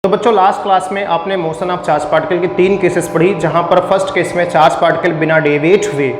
तो बच्चों last class में आपने मोशन ऑफ चार्ज पार्टिकल की 3 केसेस पढ़ी, जहां पर फर्स्ट केस में चार्ज पार्टिकल बिना डेविएट हुए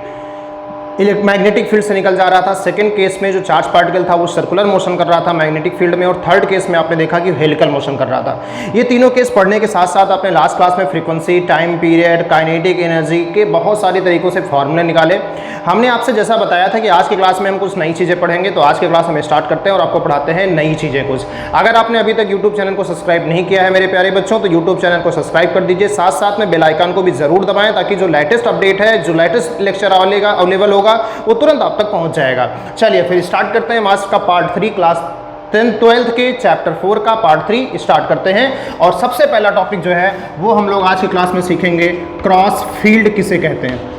मैग्नेटिक फील्ड से निकल जा रहा था। सेकंड केस में जो चार्ज पार्टिकल था वो सर्कुलर मोशन कर रहा था मैग्नेटिक फील्ड में, और थर्ड केस में आपने देखा कि हेलिकल मोशन कर रहा था। ये तीनों केस पढ़ने के साथ साथ आपने लास्ट क्लास में frequency, time period, kinetic energy के बहुत सारे तरीकों से फॉर्मूले निकाले। हमने आपसे जैसा बताया था कि आज की क्लास में हम कुछ नई चीज़ें पढ़ेंगे, तो आज की क्लास हम स्टार्ट करते हैं और आपको पढ़ाते हैं नई चीज़ें कुछ। अगर आपने अभी तक यूट्यूब चैनल को सब्सक्राइब नहीं किया है मेरे प्यारे बच्चों, तो यूट्यूब चैनल को सब्सक्राइब कर दीजिए, साथ साथ में बेल आइकन को भी जरूर दबाएं, ताकि जो लेटेस्ट अपडेट है, जो लेटेस्ट लेक्चर अवेलेबल होगा वो तुरंत आप तक पहुंच जाएगा। चलिए फिर स्टार्ट करते हैं मैथ्स का पार्ट 3, क्लास 10th-12th के चैप्टर 4 का पार्ट 3 स्टार्ट करते हैं। और सबसे पहला टॉपिक जो है वो हम लोग आज की क्लास में सीखेंगे, क्रॉस फील्ड किसे कहते हैं।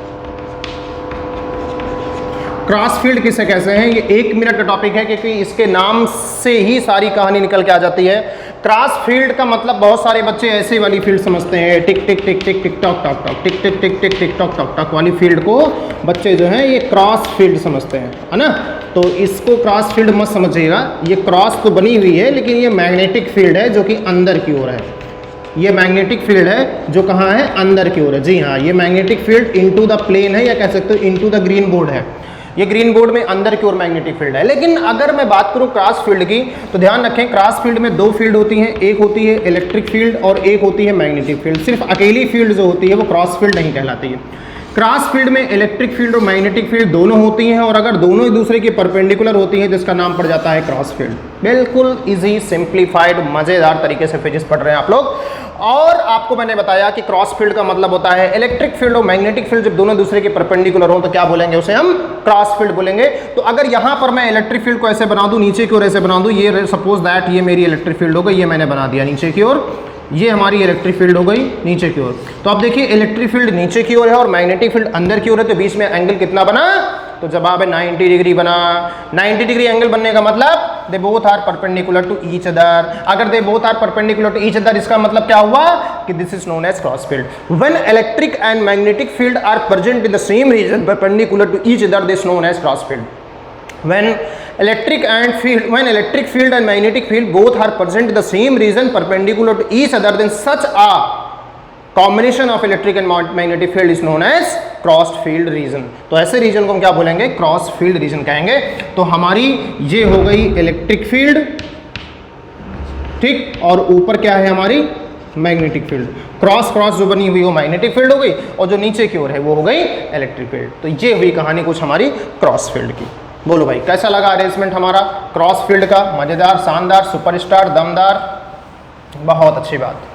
क्रॉस फील्ड किसे कहते हैं, ये 1 मिनट का टॉपिक है, क्योंकि इसके नाम से ही सारी कहानी निकल के आ जाती है। क्रॉस फील्ड का मतलब बहुत सारे बच्चे ऐसे वाली फील्ड समझते हैं, टिक टिक टिक टिक टिक टॉक टॉक टॉक, टिक टिक टिक टिक टिक टॉक टॉक टॉक वाली फील्ड को बच्चे जो हैं ये क्रॉस फील्ड समझते हैं, है ना। तो इसको क्रॉस फील्ड मत समझिएगा, ये क्रॉस तो बनी हुई है लेकिन ये मैग्नेटिक फील्ड है जो कि अंदर की ओर है। ये मैग्नेटिक फील्ड है जो कहाँ है, अंदर की ओर है। जी हाँ, ये magnetic field into the plane है, या कह सकते हो इनटू द ग्रीन बोर्ड है। ये ग्रीन बोर्ड में अंदर की ओर मैग्नेटिक फील्ड है। लेकिन अगर मैं बात करूं क्रॉस फील्ड की, तो ध्यान रखें क्रॉस फील्ड में 2 फील्ड होती हैं, एक होती है इलेक्ट्रिक फील्ड और एक होती है मैग्नेटिक फील्ड। सिर्फ अकेली फील्ड जो होती है वो क्रॉस फील्ड नहीं कहलाती है। क्रॉस फील्ड में इलेक्ट्रिक फील्ड और मैग्नेटिक फील्ड दोनों होती हैं, और अगर दोनों एक दूसरे के परपेंडिकुलर होती हैं जिसका नाम पड़ जाता है क्रॉस फील्ड। बिल्कुल इजी, सिंप्लीफाइड, मजेदार तरीके से फिजिक्स पढ़ रहे हैं आप लोग। और आपको मैंने बताया कि क्रॉस फील्ड का मतलब होता है इलेक्ट्रिक फील्ड और मैग्नेटिक फील्ड जब दोनों दूसरे के परपेंडिकुलर हो तो क्या बोलेंगे, उसे हम क्रॉस फील्ड बोलेंगे। तो अगर यहां पर मैं इलेक्ट्रिक फील्ड को ऐसे बना दूं, नीचे की ओर ऐसे बना दूं, ये सपोज दैट ये मेरी इलेक्ट्रिक फील्ड हो गई, ये मैंने बना दिया नीचे की ओर, ये हमारी इलेक्ट्रिक फील्ड हो गई नीचे की ओर। तो आप देखिए इलेक्ट्रिक फील्ड नीचे की ओर है और मैग्नेटिक फील्ड अंदर की ओर है, तो बीच में एंगल कितना बना, तो जवाब है 90 डिग्री बना। 90 डिग्री एंगल बनने का मतलब they both are perpendicular to each other. अगर they both are perpendicular to each other, इसका मतलब क्या हुआ कि this is known as cross field. When electric and magnetic field are present in the same region perpendicular to each other, this known as cross field. When electric field and magnetic field both are present in the same region perpendicular to each other, then such a combination of electric and magnetic field is known as crossed field region। तो ऐसे reason को हम क्या बोलेंगे, cross field region कहेंगे। तो हमारी ये हो गई इलेक्ट्रिक फील्ड, ठीक, और ऊपर क्या है हमारी मैग्नेटिक फील्ड। क्रॉस क्रॉस जो बनी हुई वो मैग्नेटिक फील्ड हो गई, और जो नीचे की ओर है वो हो गई इलेक्ट्रिक फील्ड। तो ये हुई कहानी कुछ हमारी क्रॉस फील्ड की। बोलो भाई कैसा लगा अरेंजमेंट हमारा क्रॉस फील्ड का, मजेदार, शानदार, सुपरस्टार, दमदार, बहुत अच्छी बात,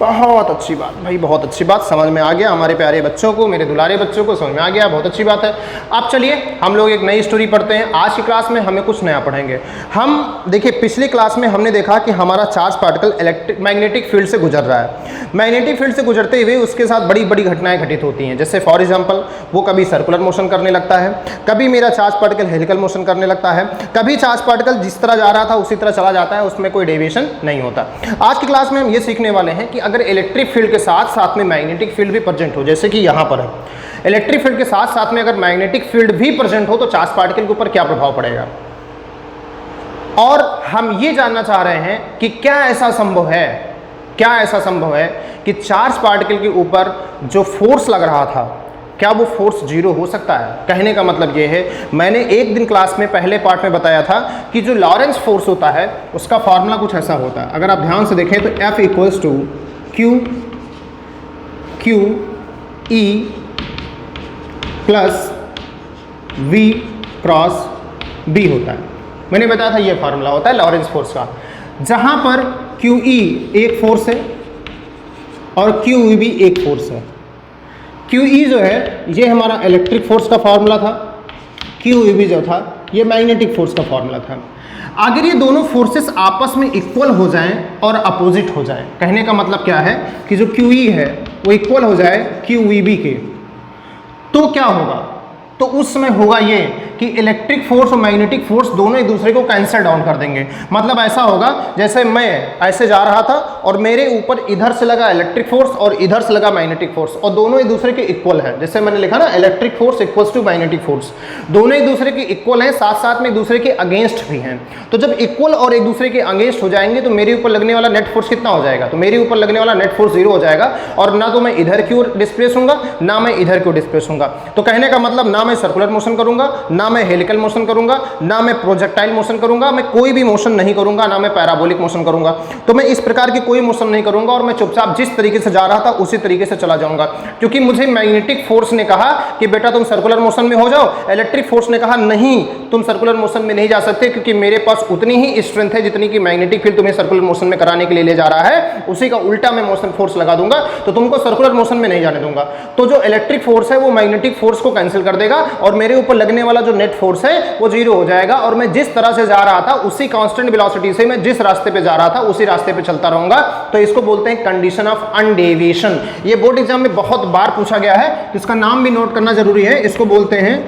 बहुत अच्छी बात भाई, बहुत अच्छी बात, समझ में आ गया हमारे प्यारे बच्चों को, मेरे दुलारे बच्चों को समझ में आ गया, बहुत अच्छी बात है। अब चलिए हम लोग एक नई स्टोरी पढ़ते हैं। आज की क्लास में हमें कुछ नया पढ़ेंगे हम। देखिए पिछली क्लास में हमने देखा कि हमारा चार्ज पार्टिकल मैग्नेटिक फील्ड से गुजर रहा है। मैग्नेटिक फील्ड से गुजरते हुए उसके साथ बड़ी बड़ी घटनाएं घटित होती हैं। जैसे फॉर एग्जाम्पल वो कभी सर्कुलर मोशन करने लगता है, कभी मेरा चार्ज पार्टिकल हेलिकल मोशन करने लगता है, कभी चार्ज पार्टिकल जिस तरह जा रहा था उसी तरह चला जाता है, उसमें कोई डेविएशन नहीं होता। आज की क्लास में हम ये सीखने वाले हैं कि अगर इलेक्ट्रिक फील्ड के साथ साथ में मैग्नेटिक फील्ड भी प्रेजेंट हो, जैसे कि यहाँ पर है इलेक्ट्रिक फील्ड के साथ साथ में अगर मैग्नेटिक फील्ड भी प्रेजेंट हो, तो चार्ज पार्टिकल के ऊपर क्या प्रभाव पड़ेगा। और हम ये जानना चाह रहे हैं कि क्या ऐसा संभव है, क्या ऐसा संभव है कि चार्ज पार्टिकल के ऊपर जो फोर्स लग रहा था, क्या वो फोर्स जीरो हो सकता है। कहने का मतलब ये है, मैंने एक दिन क्लास में पहले पार्ट में बताया था कि जो लॉरेंस फोर्स होता है उसका फॉर्मूला कुछ ऐसा होता है। अगर आप ध्यान से देखें तो F equals to Q E plus V cross B होता है। मैंने बताया था ये फार्मूला होता है लॉरेंस फोर्स का, जहां पर क्यू ई एक फोर्स है और क्यू ई भी एक फोर्स है। क्यू ई जो है ये हमारा इलेक्ट्रिक फोर्स का फार्मूला था, क्यू ई भी जो था ये मैग्नेटिक फोर्स का फार्मूला था। अगर ये दोनों फोर्सेस आपस में इक्वल हो जाएं और अपोजिट हो जाएं, कहने का मतलब क्या है कि जो क्यू ई है वो इक्वल हो जाए क्यू ई बी के, तो क्या होगा, तो उस समय होगा ये कि इलेक्ट्रिक फोर्स और मैग्नेटिक फोर्स दोनों एक दूसरे को कैंसिल डाउन कर देंगे। मतलब ऐसा होगा जैसे मैं ऐसे जा रहा था और मेरे ऊपर इधर से लगा इलेक्ट्रिक फोर्स और इधर से लगा मैग्नेटिक फोर्स, और दोनों एक दूसरे के इक्वल है। जैसे मैंने लिखा ना, electric force equals to magnetic force, दोनों एक दूसरे के इक्वल हैं, साथ साथ में एक दूसरे के अगेंस्ट भी हैं। तो जब इक्वल और एक दूसरे के अगेंस्ट हो जाएंगे तो मेरे ऊपर लगने वाला नेट फोर्स कितना हो जाएगा? तो मेरे ऊपर लगने वाला नेट फोर्स 0 हो जाएगा, और ना तो मैं इधर की ओर डिस्प्लेस होऊंगा ना मैं इधर की ओर डिस्प्लेस होऊंगा। तो कहने का मतलब ना मैं सर्कुलर मोशन करूंगा, ना मैं हेलिकल मोशन करूंगा, ना मैं प्रोजेक्टाइल मोशन करूंगा, मैं कोई भी मोशन नहीं करूंगा, ना मैं पैराबोलिक मोशन करूंगा। तो मैं इस प्रकार की कोई मोशन नहीं करूंगा और मैं चुपचाप जिस तरीके से जा रहा था उसी तरीके से चला जाऊंगा, क्योंकि मुझे मैग्नेटिक फोर्स ने कहा कि बेटा तुम सर्कुलर मोशन में हो जाओ, इलेक्ट्रिक फोर्स ने कहा नहीं तुम सर्कुलर मोशन में नहीं जा सकते, क्योंकि मेरे पास उतनी ही स्ट्रेंथ है जितनी कि मैग्नेटिक फील्ड तुम्हें सर्कुलर मोशन में कराने के लिए ले जा रहा है, उसी का उल्टा मैं मोशन फोर्स लगा दूंगा, तो तुमको सर्कुलर मोशन में नहीं जाने दूंगा। तो जो इलेक्ट्रिक फोर्स है वो मैग्नेटिक फोर्स को कैंसिल कर देगा और मेरे ऊपर लगने वाला जो नेट फोर्स है वो 0 हो जाएगा, और मैं जिस तरह से जा रहा था उसी कांस्टेंट वेलोसिटी से मैं जिस रास्ते पे जा रहा था उसी रास्ते पे चलता रहूंगा। तो इसको बोलते हैं कंडीशन ऑफ अनडेविएशन। ये बोर्ड एग्जाम में बहुत बार पूछा गया है, तो इसका नाम भी नोट करना जरूरी है। इसको बोलते हैं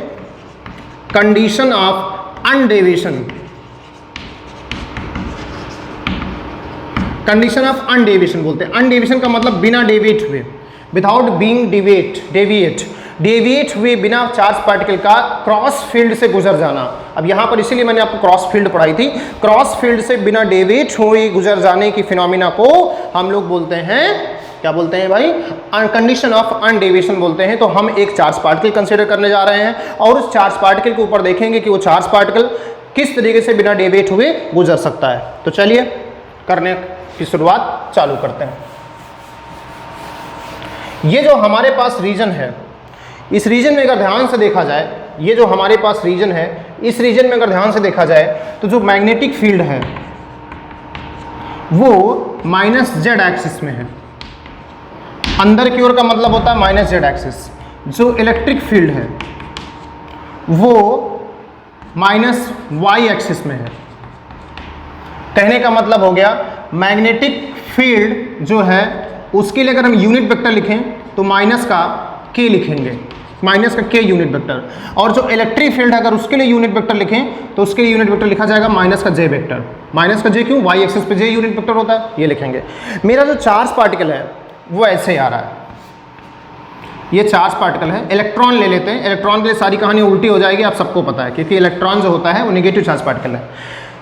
कंडीशन ऑफ अनडेविएशन। कंडीशन ऑफ अनडेविएशन बोलते हैं। अनडेविएशन का मतलब बिना डेविएट हुए, विदाउट बीइंग डेविएट हुए, बिना चार्ज पार्टिकल का क्रॉस फील्ड से गुजर जाना। अब यहाँ पर इसीलिए मैंने आपको क्रॉस फील्ड पढ़ाई थी। क्रॉस फील्ड से बिना डेविएट हुए गुजर जाने की फिनोमिना को हम लोग बोलते हैं, क्या बोलते हैं भाई? कंडीशन ऑफ अनडेविएशन बोलते हैं। तो हम एक चार्ज पार्टिकल कंसीडर करने जा रहे हैं और उस चार्ज पार्टिकल के ऊपर देखेंगे कि वो चार्ज पार्टिकल किस तरीके से बिना डेविएट हुए गुजर सकता है। तो चलिए करने की शुरुआत चालू करते हैं। ये जो हमारे पास रीजन है, इस रीजन में अगर ध्यान से देखा जाए, ये जो हमारे पास रीजन है, इस रीजन में अगर ध्यान से देखा जाए तो जो मैग्नेटिक फील्ड है वो -z एक्सिस में है। अंदर की ओर का मतलब होता है -z एक्सिस। जो इलेक्ट्रिक फील्ड है वो -y एक्सिस में है। कहने का मतलब हो गया मैग्नेटिक फील्ड जो है उसके लिए अगर हम यूनिट वेक्टर लिखें तो माइनस का k लिखेंगे, माइनस का k यूनिट वेक्टर। और जो इलेक्ट्रिक फील्ड है अगर उसके लिए यूनिट वेक्टर लिखें तो उसके लिए यूनिट वेक्टर लिखा जाएगा माइनस का j वेक्टर। माइनस का j क्यों? y एक्सिस पे j यूनिट वेक्टर होता है, ये लिखेंगे। मेरा जो चार्ज पार्टिकल है वो ऐसे आ रहा है, ये चार्ज पार्टिकल है। इलेक्ट्रॉन ले लेते हैं, इलेक्ट्रॉन के लिए सारी कहानी उल्टी हो जाएगी, आप सबको पता है, क्योंकि इलेक्ट्रॉन जो होता है वो नेगेटिव चार्ज पार्टिकल है।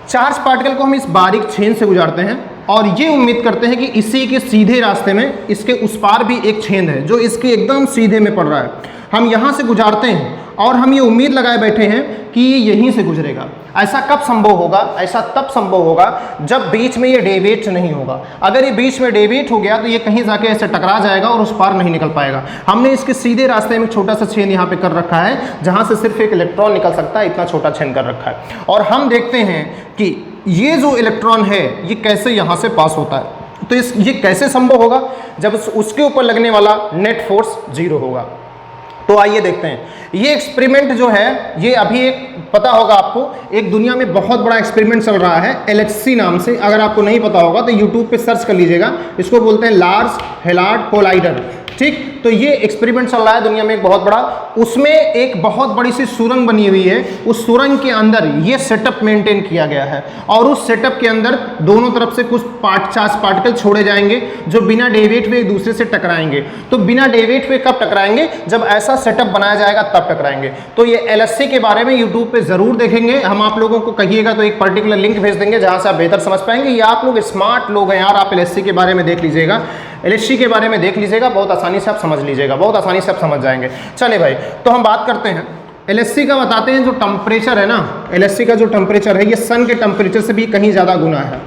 चार्ज पार्टिकल को हम इस बारीक छेद से गुजारते हैं और ये उम्मीद करते हैं कि इसी के सीधे रास्ते में इसके उस पार भी एक छेद है जो इसके एकदम सीधे में पड़ रहा है। हम यहाँ से गुजारते हैं और हम ये उम्मीद लगाए बैठे हैं कि ये यहीं से गुजरेगा। ऐसा कब संभव होगा? ऐसा तब संभव होगा जब बीच में ये डेविएट नहीं होगा। अगर ये बीच में डेविएट हो गया तो ये कहीं जाके ऐसे टकरा जाएगा और उस पार नहीं निकल पाएगा। हमने इसके सीधे रास्ते में छोटा सा छेद यहाँ पे कर रखा है जहाँ से सिर्फ एक इलेक्ट्रॉन निकल सकता है, इतना छोटा छेद कर रखा है। और हम देखते हैं कि ये जो इलेक्ट्रॉन है ये कैसे यहाँ से पास होता है। तो ये कैसे संभव होगा? जब उसके ऊपर लगने वाला नेट फोर्स 0 होगा। तो आइए देखते हैं। ये एक्सपेरिमेंट जो है ये अभी एक पता होगा आपको, एक दुनिया में बहुत बड़ा एक्सपेरिमेंट चल रहा है LHC नाम से। अगर आपको नहीं पता होगा तो यूट्यूब पे सर्च कर लीजिएगा, इसको बोलते हैं लार्ज हैलार्ड कोलाइडर। ठीक, तो ये एक्सपेरिमेंट चल रहा है दुनिया में एक बहुत बड़ा। उसमें एक बहुत बड़ी सी सुरंग बनी हुई है, उस सुरंग के अंदर ये सेटअप मेंटेन किया गया है और उस सेटअप के अंदर दोनों तरफ से कुछ चार्ज पार्टिकल छोड़े जाएंगे जो बिना डेविएट हुए एक दूसरे से टकराएंगे। तो बिना डेविएट हुए कब टकराएंगे? जब ऐसा सेटअप बनाया जाएगा तब टकराएंगे। तो ये LHC के बारे में यूट्यूब पे जरूर देखेंगे। हम आप लोगों को कहिएगा तो एक पर्टिकुलर लिंक भेज देंगे जहां से आप बेहतर समझ पाएंगे। ये आप लोग स्मार्ट लोग हैं यार, आप LHC के बारे में देख लीजिएगा, LHC के बारे में देख लीजिएगा, बहुत आसानी से आप समझ लीजिएगा, बहुत आसानी से आप समझ जाएंगे। चले भाई, तो हम बात करते हैं LHC का। बताते हैं जो टेम्परेचर है ना, LHC का जो टेम्परेचर है ये सन के टेम्परेचर से भी कहीं ज़्यादा गुना है।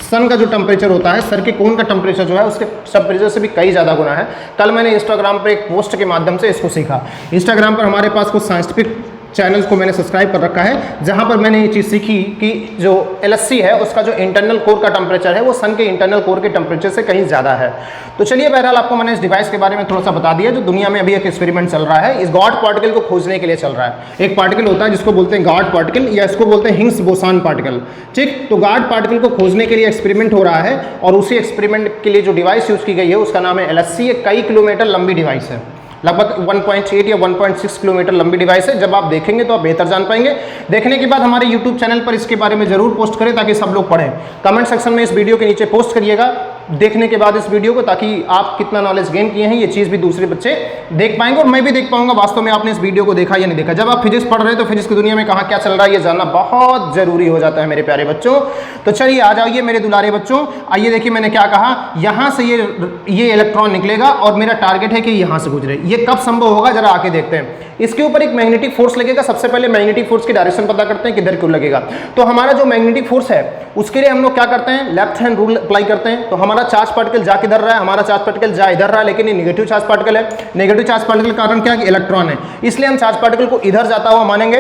सन का जो टेम्परेचर होता है, सर के कोन का टेम्परेचर जो है उसके टेम्परेचर से भी कई ज़्यादा गुना है। कल मैंने इंस्टाग्राम पर एक पोस्ट के माध्यम से इसको सीखा। इंस्टाग्राम पर हमारे पास कुछ साइंटिफिक चैनल्स को मैंने सब्सक्राइब कर रखा है जहां पर मैंने ये चीज़ सीखी कि जो LHC है उसका जो इंटरनल कोर का टेम्परेचर है वो सन के इंटरनल कोर के टेम्परेचर से कहीं ज़्यादा है। तो चलिए बहरहाल आपको मैंने इस डिवाइस के बारे में थोड़ा सा बता दिया जो दुनिया में अभी एक एक्सपेरिमेंट चल रहा है। इस गॉड पार्टिकल को खोजने के लिए चल रहा है। एक पार्टिकल होता है जिसको बोलते हैं गॉड पार्टिकल या इसको बोलते हैं हिग्स बोसान पार्टिकल। ठीक, तो गॉड पार्टिकल को खोजने के लिए एक्सपेरिमेंट हो रहा है और उसी एक्सपेरिमेंट के लिए जो डिवाइस यूज़ की गई है उसका नाम है LHC। ये कई किलोमीटर लंबी डिवाइस है। लगभग 1.8 या 1.6 किलोमीटर लंबी डिवाइस है। जब आप देखेंगे तो आप बेहतर जान पाएंगे। देखने के बाद हमारे यूट्यूब चैनल पर इसके बारे में जरूर पोस्ट करें ताकि सब लोग पढ़ें। कमेंट सेक्शन में इस वीडियो के नीचे पोस्ट करिएगा देखने के बाद इस वीडियो को, ताकि आप कितना नॉलेज गेन किए हैं ये चीज़ भी दूसरे बच्चे देख पाएंगे और मैं भी देख पाऊंगा वास्तव में आपने इस वीडियो को देखा या नहीं देखा। जब आप फिजिक्स पढ़ रहे हैं तो फिजिक्स की दुनिया में कहाँ क्या चल रहा है ये जानना बहुत जरूरी हो जाता है मेरे प्यारे बच्चों। तो चलिए आ जाइए मेरे दुलारे बच्चों। आइए देखिए मैंने क्या कहा, यहाँ से ये इलेक्ट्रॉन निकलेगा और मेरा टारगेट है कि यहाँ से गुजरे। ये कब संभव होगा जरा आके देखते हैं। इसके ऊपर एक मैग्नेटिक फोर्स लगेगा। सबसे पहले मैग्नेटिक फोर्स की डायरेक्शन पता करते हैं किधर क्यों लगेगा। तो हमारा जो मैग्नेटिक फोर्स है उसके लिए हम लोग क्या करते हैं, लेफ्ट हैंड रूल अप्लाई करते हैं। तो हमारा चार्ज पार्टिकल जा किधर रहा है, हमारा चार्ज पार्टिकल जा इधर रहा है, लेकिन ये नेगेटिव चार्ज पार्टिकल है। नेगेटिव चार्ज पार्टिकल का कारण क्या है, इलेक्ट्रॉन है, इसलिए हम चार्ज पार्टिकल को इधर जाता हुआ मानेंगे।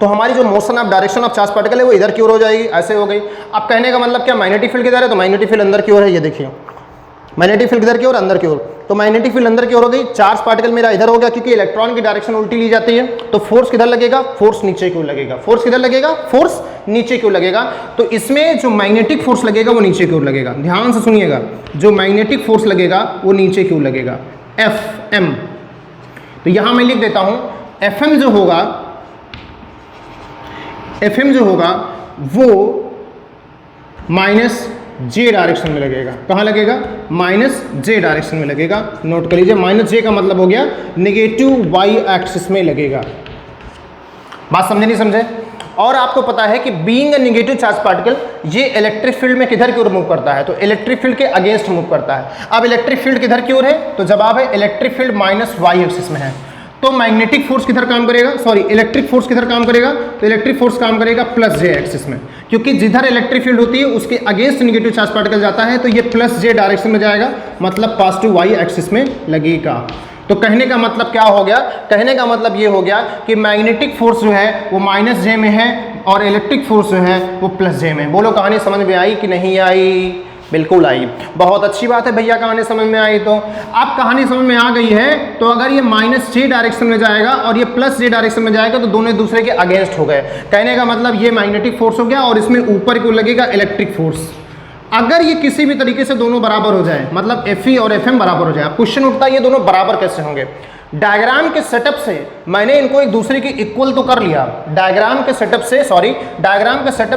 तो हमारी जो motion of direction of charge particle है वो इधर की ओर हो जाएगी, ऐसे हो गई। अब कहने का मतलब क्या, मैग्नेटिक फील्ड किधर है, तो मैग्नेटिक फील्ड अंदर की ओर है। ये देखिए मैग्नेटिक फील्ड किधर की ओर, अंदर की ओर। तो मैग्नेटिक फील्ड अंदर की ओर हो गई, चार्ज पार्टिकल मेरा इधर हो गया क्योंकि इलेक्ट्रॉन की डायरेक्शन उल्टी ली जाती है। तो फोर्स किधर लगेगा, फोर्स नीचे क्यों लगेगा, फोर्स किधर लगेगा, फोर्स नीचे क्यों लगेगा। तो इसमें जो मैग्नेटिक फोर्स लगेगा वो नीचे क्यों लगेगा, ध्यान से सुनिएगा। जो मैग्नेटिक फोर्स लगेगा वो नीचे क्यों लगेगा, एफ एम। तो यहां मैं लिख देता हूं एफ एम जो होगा, एफ एम जो होगा वो माइनस जे डायरेक्शन में लगेगा। कहाँ लगेगा, माइनस जे डायरेक्शन में लगेगा। नोट कर लीजिए, माइनस जे का मतलब हो गया नेगेटिव वाई एक्सिस में लगेगा। बात समझे नहीं समझे। और आपको पता है कि being a negative charge particle ये इलेक्ट्रिक फील्ड में किधर की ओर मूव करता है, तो इलेक्ट्रिक फील्ड के अगेंस्ट मूव करता है। अब इलेक्ट्रिक फील्ड किधर की ओर है, तो जवाब है electric field minus Y axis में है। तो मैग्नेटिक फोर्स किधर काम करेगा, सॉरी इलेक्ट्रिक फोर्स किधर काम करेगा, तो इलेक्ट्रिक फोर्स काम करेगा प्लस जे एक्सिस में, क्योंकि जिधर इलेक्ट्रिक फील्ड होती है उसके अगेंस्ट नेगेटिव चार्ज पार्टिकल जाता है, तो ये प्लस जे डायरेक्शन में जाएगा, मतलब पॉजिटिव वाई एक्सिस में लगेगा। तो कहने का मतलब क्या हो गया, कहने का मतलब ये हो गया कि मैग्नेटिक फोर्स जो है वो माइनस जे में है और इलेक्ट्रिक फोर्स जो है वो प्लस जे में। बोलो कहानी समझ में आई कि नहीं आई, बिल्कुल आई। बहुत अच्छी बात है भैया, कहानी समझ में आई। तो अब कहानी समझ में आ गई है, तो अगर ये माइनस जे डायरेक्शन में जाएगा और ये प्लस जे डायरेक्शन में जाएगा तो दोनों एक दूसरे के अगेंस्ट हो गए। कहने का मतलब ये मैग्नेटिक फोर्स हो गया और इसमें ऊपर को लगेगा इलेक्ट्रिक फोर्स। अगर ये किसी भी तरीके से दोनों बराबर हो जाए, मतलब Fe और Fm बराबर हो जाए, क्वेश्चन उठता है ये दोनों बराबर कैसे होंगे। डायग्राम के सेटअप से मैंने इनको एक दूसरे के इक्वल तो कर लिया, डायग्राम के सेटअप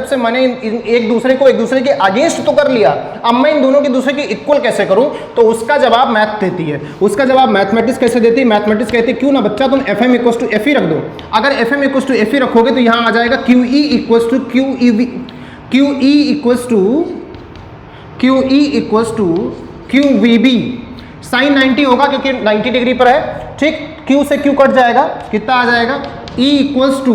से मैंने एक दूसरे के अगेंस्ट तो कर लिया। अब मैं इन दोनों के दूसरे के इक्वल कैसे करूं, तो उसका जवाब मैथ देती है, उसका जवाब मैथमेटिक्स कैसे देती है। मैथमेटिक्स कहती है क्यों ना बच्चा तुम Fm इक्वल टू Fe रख दो। अगर Fm इक्वल टू Fe रखोगे तो यहाँ आ जाएगा QE equals to QVB। Sine 90 होगा क्योंकि 90 डिग्री पर है, ठीक। Q से Q कट जाएगा, कितना आ जाएगा, E इक्वल्स टू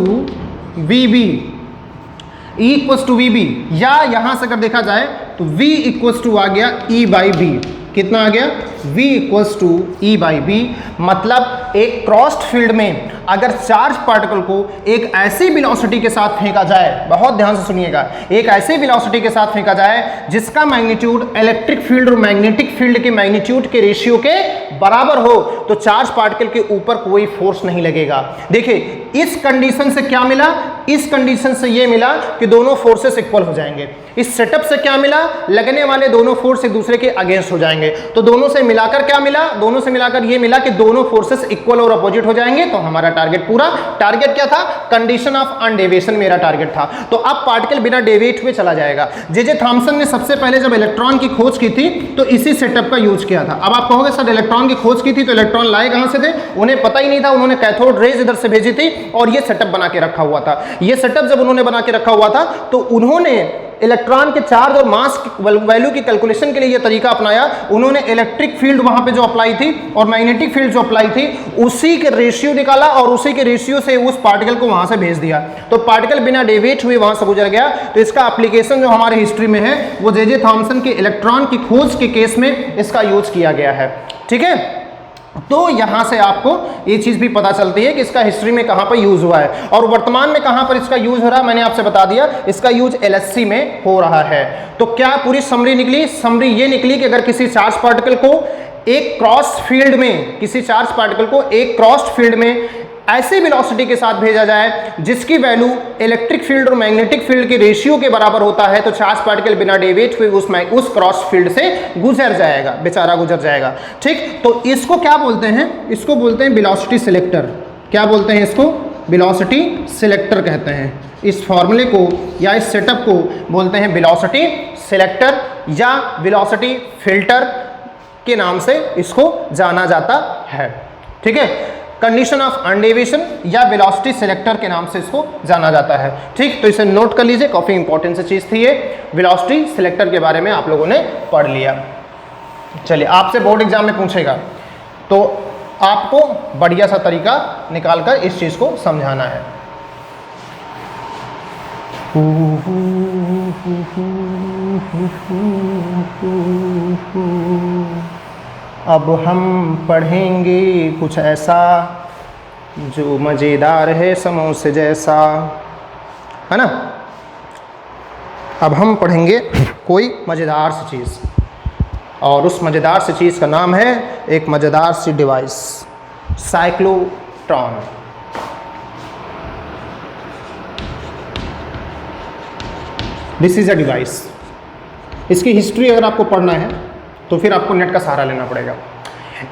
VB, या यहां से अगर देखा जाए तो V इक्वल्स टू आ गया E बाई बी। कितना आ गया, V equals to E by B. मतलब एक क्रॉस्ड फील्ड में अगर चार्ज पार्टिकल को एक ऐसी वेलोसिटी के साथ फेंका जाए, बहुत ध्यान से सुनिएगा, एक ऐसी वेलोसिटी के साथ फेंका जाए जिसका मैग्नीट्यूड इलेक्ट्रिक फील्ड और मैग्नेटिक फील्ड के मैग्नीट्यूड के रेशियो के बराबर हो, तो चार्ज पार्टिकल के ऊपर कोई फोर्स नहीं लगेगा। देखिए इस कंडीशन से क्या मिला, इस कंडीशन से ये मिला कि दोनों फोर्सेस इक्वल हो जाएंगे। इस सेटअप से क्या मिला, लगने वाले दोनों फोर्स एक दूसरे के अगेंस्ट हो जाएंगे। तो दोनों से मिलाकर क्या मिला, दोनों से मिलाकर ये मिला कि दोनों फोर्सेस इक्वल और अपोजिट हो जाएंगे। तो हमारा टारगेट पूरा, टारगेट क्या था, कंडीशन ऑफ अनडेविएशन मेरा टारगेट था। तो अब पार्टिकल बिना डेविएट हुए चला जाएगा। जे थॉमसन ने सबसे पहले जब इलेक्ट्रॉन की खोज की थी तो इसी सेटअप का यूज किया था। अब आप कहोगे सर इलेक्ट्रॉन की खोज की थी तो इलेक्ट्रॉन लाए कहां से थे, उन्हें पता ही नहीं था, उन्होंने कैथोड रेज इधर से भेजी थी और ये सेटअप बना के रखा हुआ था। ये सेटअप जब उन्होंने बना के रखा हुआ था तो उन्होंने इलेक्ट्रॉन के चार्ज और मास वैल्यू की कैलकुलेशन के लिए यह तरीका अपनाया। उन्होंने इलेक्ट्रिक फील्ड वहां पे जो अप्लाई थी और मैग्नेटिक फील्ड जो अप्लाई थी उसी के रेशियो निकाला और उसी के रेशियो से उस पार्टिकल को वहां से भेज दिया। तो पार्टिकल बिना डेविएट हुए वहां से गुजर गया। तो इसका एप्लीकेशन जो हमारे हिस्ट्री में है वो जे थॉमसन के इलेक्ट्रॉन की खोज के केस में इसका यूज किया गया है। ठीक है, तो यहां से आपको ये चीज भी पता चलती है कि इसका हिस्ट्री में कहां पर यूज हुआ है और वर्तमान में कहां पर इसका यूज हो रहा है। मैंने आपसे बता दिया, इसका यूज LHC में हो रहा है। तो क्या पूरी समरी निकली, समरी ये निकली कि अगर किसी चार्ज पार्टिकल को एक क्रॉस फील्ड में, किसी चार्ज पार्टिकल को एक क्रॉस फील्ड में ऐसे वेलोसिटी के साथ भेजा जाए जिसकी वैल्यू इलेक्ट्रिक फील्ड और मैग्नेटिक फील्ड के रेशियो के बराबर होता है, तो चार्ज पार्टिकल बिना डेविएट हुए उस क्रॉस फील्ड से गुजर जाएगा, बेचारा गुजर जाएगा। ठीक, तो इसको क्या बोलते हैं? इसको बोलते हैं वेलोसिटी सिलेक्टर। क्या बोलते हैं इसको? वेलोसिटी सिलेक्टर कहते हैं। इस फॉर्मूले को या इस सेटअप को बोलते हैं वेलोसिटी सिलेक्टर या वेलोसिटी फिल्टर के नाम से इसको जाना जाता है। ठीक है, कंडीशन ऑफ अनडेविएशन या वेलोसिटी सिलेक्टर के नाम से इसको जाना जाता है। ठीक, तो इसे नोट कर लीजिए, काफी इंपॉर्टेंट सी चीज थी ये। वेलोसिटी सिलेक्टर के बारे में आप लोगों ने पढ़ लिया। चलिए, आपसे बोर्ड एग्जाम में पूछेगा तो आपको बढ़िया सा तरीका निकालकर इस चीज को समझाना है। अब हम पढ़ेंगे कुछ ऐसा जो मज़ेदार है समोसे जैसा, है ना। अब हम पढ़ेंगे कोई मज़ेदार सी चीज़, और उस मज़ेदार सी चीज़ का नाम है एक मज़ेदार सी device, cyclotron. This is a device. इसकी हिस्ट्री अगर आपको पढ़ना है तो फिर आपको नेट का सहारा लेना पड़ेगा।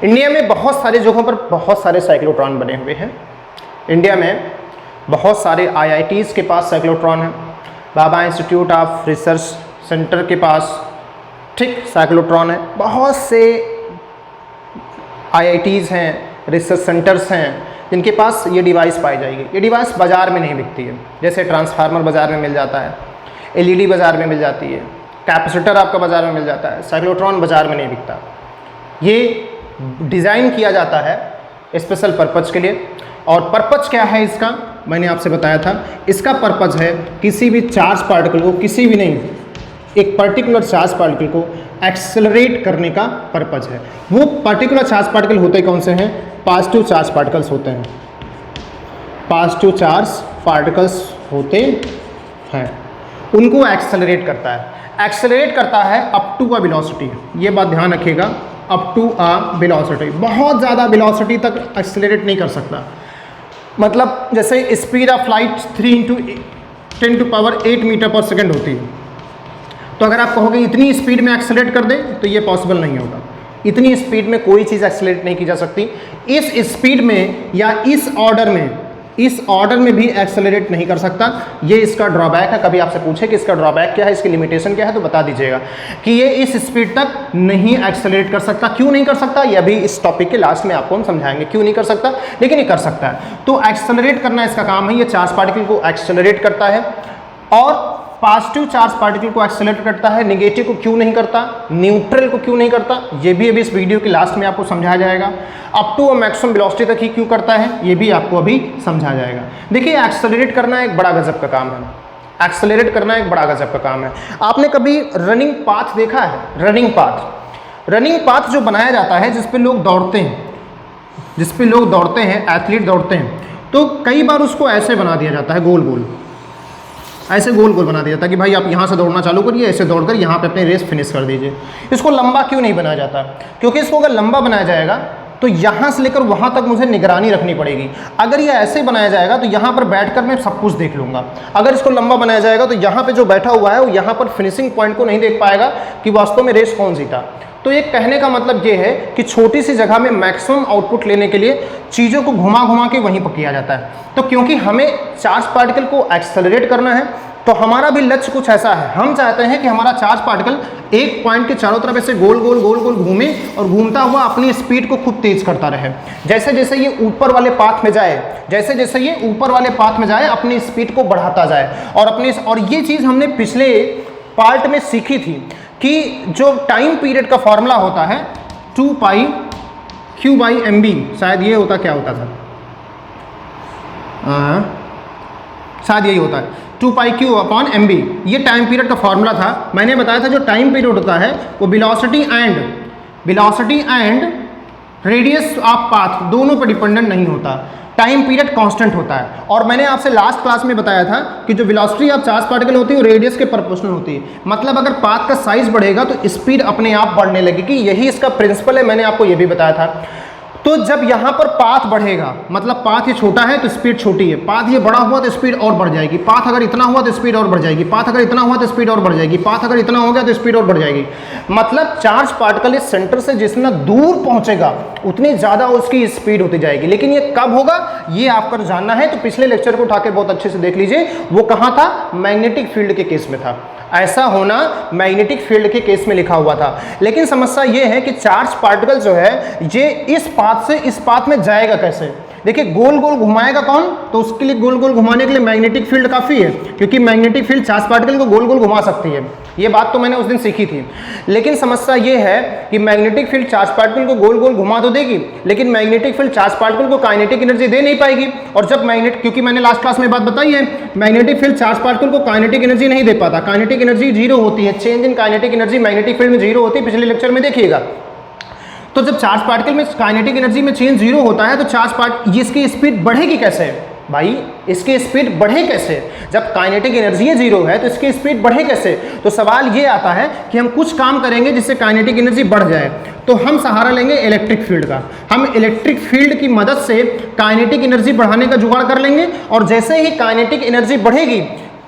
इंडिया में बहुत सारे जगहों पर बहुत सारे साइक्लोट्रॉन बने हुए हैं। इंडिया में बहुत सारे IITs के पास साइक्लोट्रॉन है, Bhabha institute of research centre के पास ठीक साइक्लोट्रॉन है। बहुत से IITs हैं, रिसर्च सेंटर्स हैं जिनके पास ये डिवाइस पाई जाएगी। ये डिवाइस बाज़ार में नहीं बिकती है, जैसे ट्रांसफार्मर बाज़ार में मिल जाता है, LED बाज़ार में मिल जाती है, कैपेसिटर आपका बाज़ार में मिल जाता है, साइक्लोट्रॉन बाज़ार में नहीं बिकता। ये डिज़ाइन किया जाता है स्पेशल पर्पज़ के लिए। और पर्पज़ क्या है इसका, मैंने आपसे बताया था। इसका पर्पज़ है किसी भी चार्ज पार्टिकल को, किसी भी नहीं, एक पर्टिकुलर चार्ज पार्टिकल को एक्सेलरेट करने का पर्पज़ है। वो पर्टिकुलर चार्ज पार्टिकल होते कौन से हैं? पॉजिटिव चार्ज पार्टिकल्स होते हैं। पॉजिटिव चार्ज पार्टिकल्स होते हैं, उनको एक्सेलरेट करता है। एक्सेलरेट करता है अप टू अ वेलोसिटी। ये बात ध्यान रखिएगा, अप टू अ वेलोसिटी। बहुत ज़्यादा वेलोसिटी तक एक्सेलरेट नहीं कर सकता। मतलब जैसे स्पीड ऑफ लाइट 3 × 10⁸ मीटर पर सेकेंड होती है, तो अगर आप कहोगे इतनी स्पीड में एक्सेलरेट कर दें तो ये पॉसिबल नहीं होगा। इतनी स्पीड में कोई चीज़ एक्सेलरेट नहीं की जा सकती। इस स्पीड में या इस ऑर्डर में भी एक्सेलरेट नहीं कर सकता। ये इसका ड्रॉबैक है। कभी आपसे पूछे कि इसका ड्रॉबैक क्या है, इसकी लिमिटेशन क्या है, तो बता दीजिएगा कि ये इस स्पीड तक नहीं एक्सेलरेट कर सकता। क्यों नहीं कर सकता, ये अभी इस टॉपिक के लास्ट में आपको हम समझाएंगे क्यों नहीं कर सकता, लेकिन ये कर सकता है। तो एक्सेलरेट करना इसका काम है। ये चार्ज पार्टिकल को एक्सेलरेट करता है, और पॉजिटिव चार्ज पार्टिकल को एक्सेलरेट करता है। नेगेटिव को क्यों नहीं करता, न्यूट्रल को क्यों नहीं करता, ये भी अभी इस वीडियो के लास्ट में आपको समझाया जाएगा। अप टू मैक्सिमम वेलोसिटी तक ही क्यों करता है, ये भी आपको अभी समझाया जाएगा। देखिए, एक्सेलरेट करना एक बड़ा गजब का काम है। एक्सेलरेट करना एक बड़ा गजब का काम है। आपने कभी रनिंग पाथ देखा है? रनिंग पाथ जो बनाया जाता है, जिस पे लोग दौड़ते हैं, एथलीट दौड़ते हैं, तो कई बार उसको ऐसे बना दिया जाता है, गोल गोल बना दिया जाता है कि भाई आप यहाँ से दौड़ना चालू करिए, ऐसे दौड़कर यहाँ पे अपनी रेस फिनिश कर दीजिए। इसको लंबा क्यों नहीं बनाया जाता? क्योंकि इसको अगर लंबा बनाया जाएगा तो यहाँ से लेकर वहाँ तक मुझे निगरानी रखनी पड़ेगी। अगर ये ऐसे बनाया जाएगा तो यहाँ पर बैठकर मैं सब कुछ देख लूँगा। अगर इसको लंबा बनाया जाएगा तो यहाँ पे जो बैठा हुआ है वो यहाँ पर फिनिशिंग पॉइंट को नहीं देख पाएगा कि वास्तव में रेस कौन जीता। तो ये कहने का मतलब ये है कि छोटी सी जगह में मैक्सिमम आउटपुट लेने के लिए चीज़ों को घुमा के वहीं पर किया जाता है। तो क्योंकि हमें चार्ज पार्टिकल को एक्सेलरेट करना है, तो हमारा भी लक्ष्य कुछ ऐसा है। हम चाहते हैं कि हमारा चार्ज पार्टिकल एक पॉइंट के चारों तरफ ऐसे गोल गोल घूमे और घूमता हुआ अपनी स्पीड को खूब तेज करता रहे। जैसे जैसे ये ऊपर वाले पाथ में जाए, अपनी स्पीड को बढ़ाता जाए। और ये चीज़ हमने पिछले पार्ट में सीखी थी कि जो टाइम पीरियड का फॉर्मूला होता है 2π/Q/mb, शायद ये होता, क्या होता था, शायद यही होता है 2π/Q/mb। ये टाइम पीरियड का फॉर्मूला था। मैंने बताया था जो टाइम पीरियड होता है वो velocity and radius of path दोनों पर डिपेंडेंट नहीं होता। टाइम पीरियड कांस्टेंट होता है। और मैंने आपसे लास्ट क्लास में बताया था कि जो वेलोसिटी ऑफ चार्ज पार्टिकल होती है वो रेडियस के प्रोपोर्शनल होती है। मतलब अगर पाथ का साइज बढ़ेगा तो स्पीड अपने आप बढ़ने लगेगी। यही इसका प्रिंसिपल है, मैंने आपको ये भी बताया था। तो जब यहाँ पर पाथ बढ़ेगा, मतलब पाथ ये छोटा है तो स्पीड छोटी है, पाथ ये बड़ा हुआ तो स्पीड और बढ़ जाएगी, पाथ अगर इतना हुआ तो स्पीड और बढ़ जाएगी, पाथ अगर इतना हुआ तो स्पीड और बढ़ जाएगी, पाथ अगर इतना हो गया तो स्पीड और बढ़ जाएगी। मतलब चार्ज पार्टिकल इस सेंटर से जितना दूर पहुंचेगा उतनी ज़्यादा उसकी स्पीड होती जाएगी। लेकिन ये कब होगा ये आपको जानना है तो पिछले लेक्चर को उठा के बहुत अच्छे से देख लीजिए, वो कहाँ था, मैग्नेटिक फील्ड के केस में था। ऐसा होना मैग्नेटिक फील्ड के केस में लिखा हुआ था। लेकिन समस्या ये है कि चार्ज पार्टिकल जो है ये इस पाथ से इस पाथ में जाएगा कैसे। देखिए गोल गोल घुमाएगा कौन, तो उसके लिए गोल गोल घुमाने के लिए मैग्नेटिक फील्ड काफ़ी है, क्योंकि मैग्नेटिक फील्ड चार्ज पार्टिकल को गोल गोल घुमा सकती है। ये बात तो मैंने उस दिन सीखी थी। लेकिन समस्या ये है कि मैग्नेटिक फील्ड चार्ज पार्टिकल को गोल गोल घुमा तो देगी, लेकिन मैग्नेटिक फील्ड चार्ज पार्टिकल को काइनेटिक एनर्जी दे नहीं पाएगी। और जब क्योंकि मैंने लास्ट क्लास में बात बताई है, मैग्नेटिक फील्ड चार्ज पार्टिकल को काइनेटिक एनर्जी नहीं दे पाता, काइनेटिक एनर्जी जीरो होती है, change in kinetic energy magnetic field में जीरो होती है, पिछले लेक्चर में देखिएगा। तो जब चार्ज पार्टिकल में काइनेटिक एनर्जी में चेंज जीरो होता है तो इसकी स्पीड बढ़ेगी कैसे भाई, इसकी स्पीड बढ़े कैसे, जब काइनेटिक एनर्जी जीरो है तो इसकी स्पीड बढ़े कैसे। तो सवाल ये आता है कि हम कुछ काम करेंगे जिससे काइनेटिक एनर्जी बढ़ जाए, तो हम सहारा लेंगे इलेक्ट्रिक फील्ड का। हम इलेक्ट्रिक फील्ड की मदद से काइनेटिक एनर्जी बढ़ाने का जुगाड़ कर लेंगे, और जैसे ही काइनेटिक एनर्जी बढ़ेगी,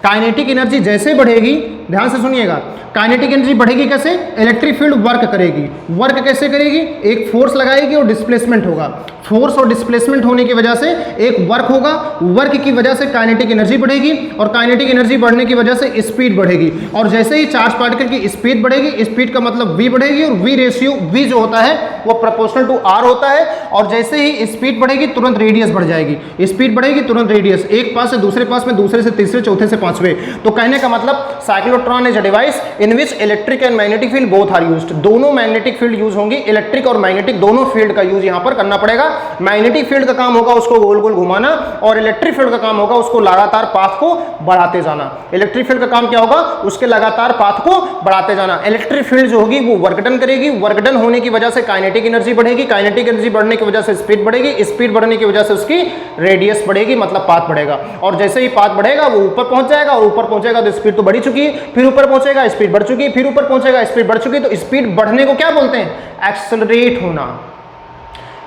काइनेटिक एनर्जी जैसे बढ़ेगी, ध्यान से सुनिएगा, काइनेटिक एनर्जी बढ़ेगी कैसे, इलेक्ट्रिक फील्ड वर्क करेगी। वर्क कैसे करेगी, एक फोर्स लगाएगी और डिस्प्लेसमेंट होगा, फोर्स और डिस्प्लेसमेंट होने की वजह से एक वर्क होगा, वर्क की वजह से काइनेटिक एनर्जी बढ़ेगी, और काइनेटिक एनर्जी बढ़ने की वजह से स्पीड बढ़ेगी। और जैसे ही चार्ज पार्टिकल की स्पीड बढ़ेगी, स्पीड का मतलब v बढ़ेगी, और v रेशियो v जो होता है वो प्रोपोर्शनल टू r होता है। और जैसे ही स्पीड बढ़ेगी तुरंत रेडियस बढ़ जाएगी, स्पीड बढ़ेगी तुरंत रेडियस, एक पास से दूसरे पास में, दूसरे से तीसरे, चौथे से पांचवें। तो कहने का मतलब cyclotron is a device in which electric and magnetic field both are used. दोनों मैग्नेटिक फील्ड यूज होंगी, इलेक्ट्रिक और मैग्नेटिक दोनों फील्ड का यूज यहां पर करना पड़ेगा। मैग्नेटिक फील्ड का काम होगा उसको गोल गोल घुमाना, और इलेक्ट्रिक फील्ड का काम होगा उसको लगातार पाथ को बढ़ाते जाना। इलेक्ट्रिक फील्ड का काम क्या होगा, उसके लगातार पाथ को बढ़ाते जाना। इलेक्ट्रिक फील्ड जो होगी वो वर्क डन करेगी, वर्क डन होने की वजह से काइनेटिक एनर्जी बढ़ेगी, काइनेटिक एनर्जी बढ़ने की वजह से स्पीड बढ़ेगी, स्पीड बढ़ने की वजह से उसकी रेडियस बढ़ेगी, मतलब पाथ बढ़ेगा। और जैसे ही पाथ बढ़ेगा वो ऊपर पहुंच जाएगा, और ऊपर पहुंचेगा तो स्पीड तो बढ़ी चुकी है, फिर ऊपर पहुंचेगा स्पीड बढ़ चुकी है, फिर ऊपर पहुंचेगा स्पीड बढ़ चुकी है। तो स्पीड बढ़ने को क्या बोलते हैं, एक्सेलरेट होना।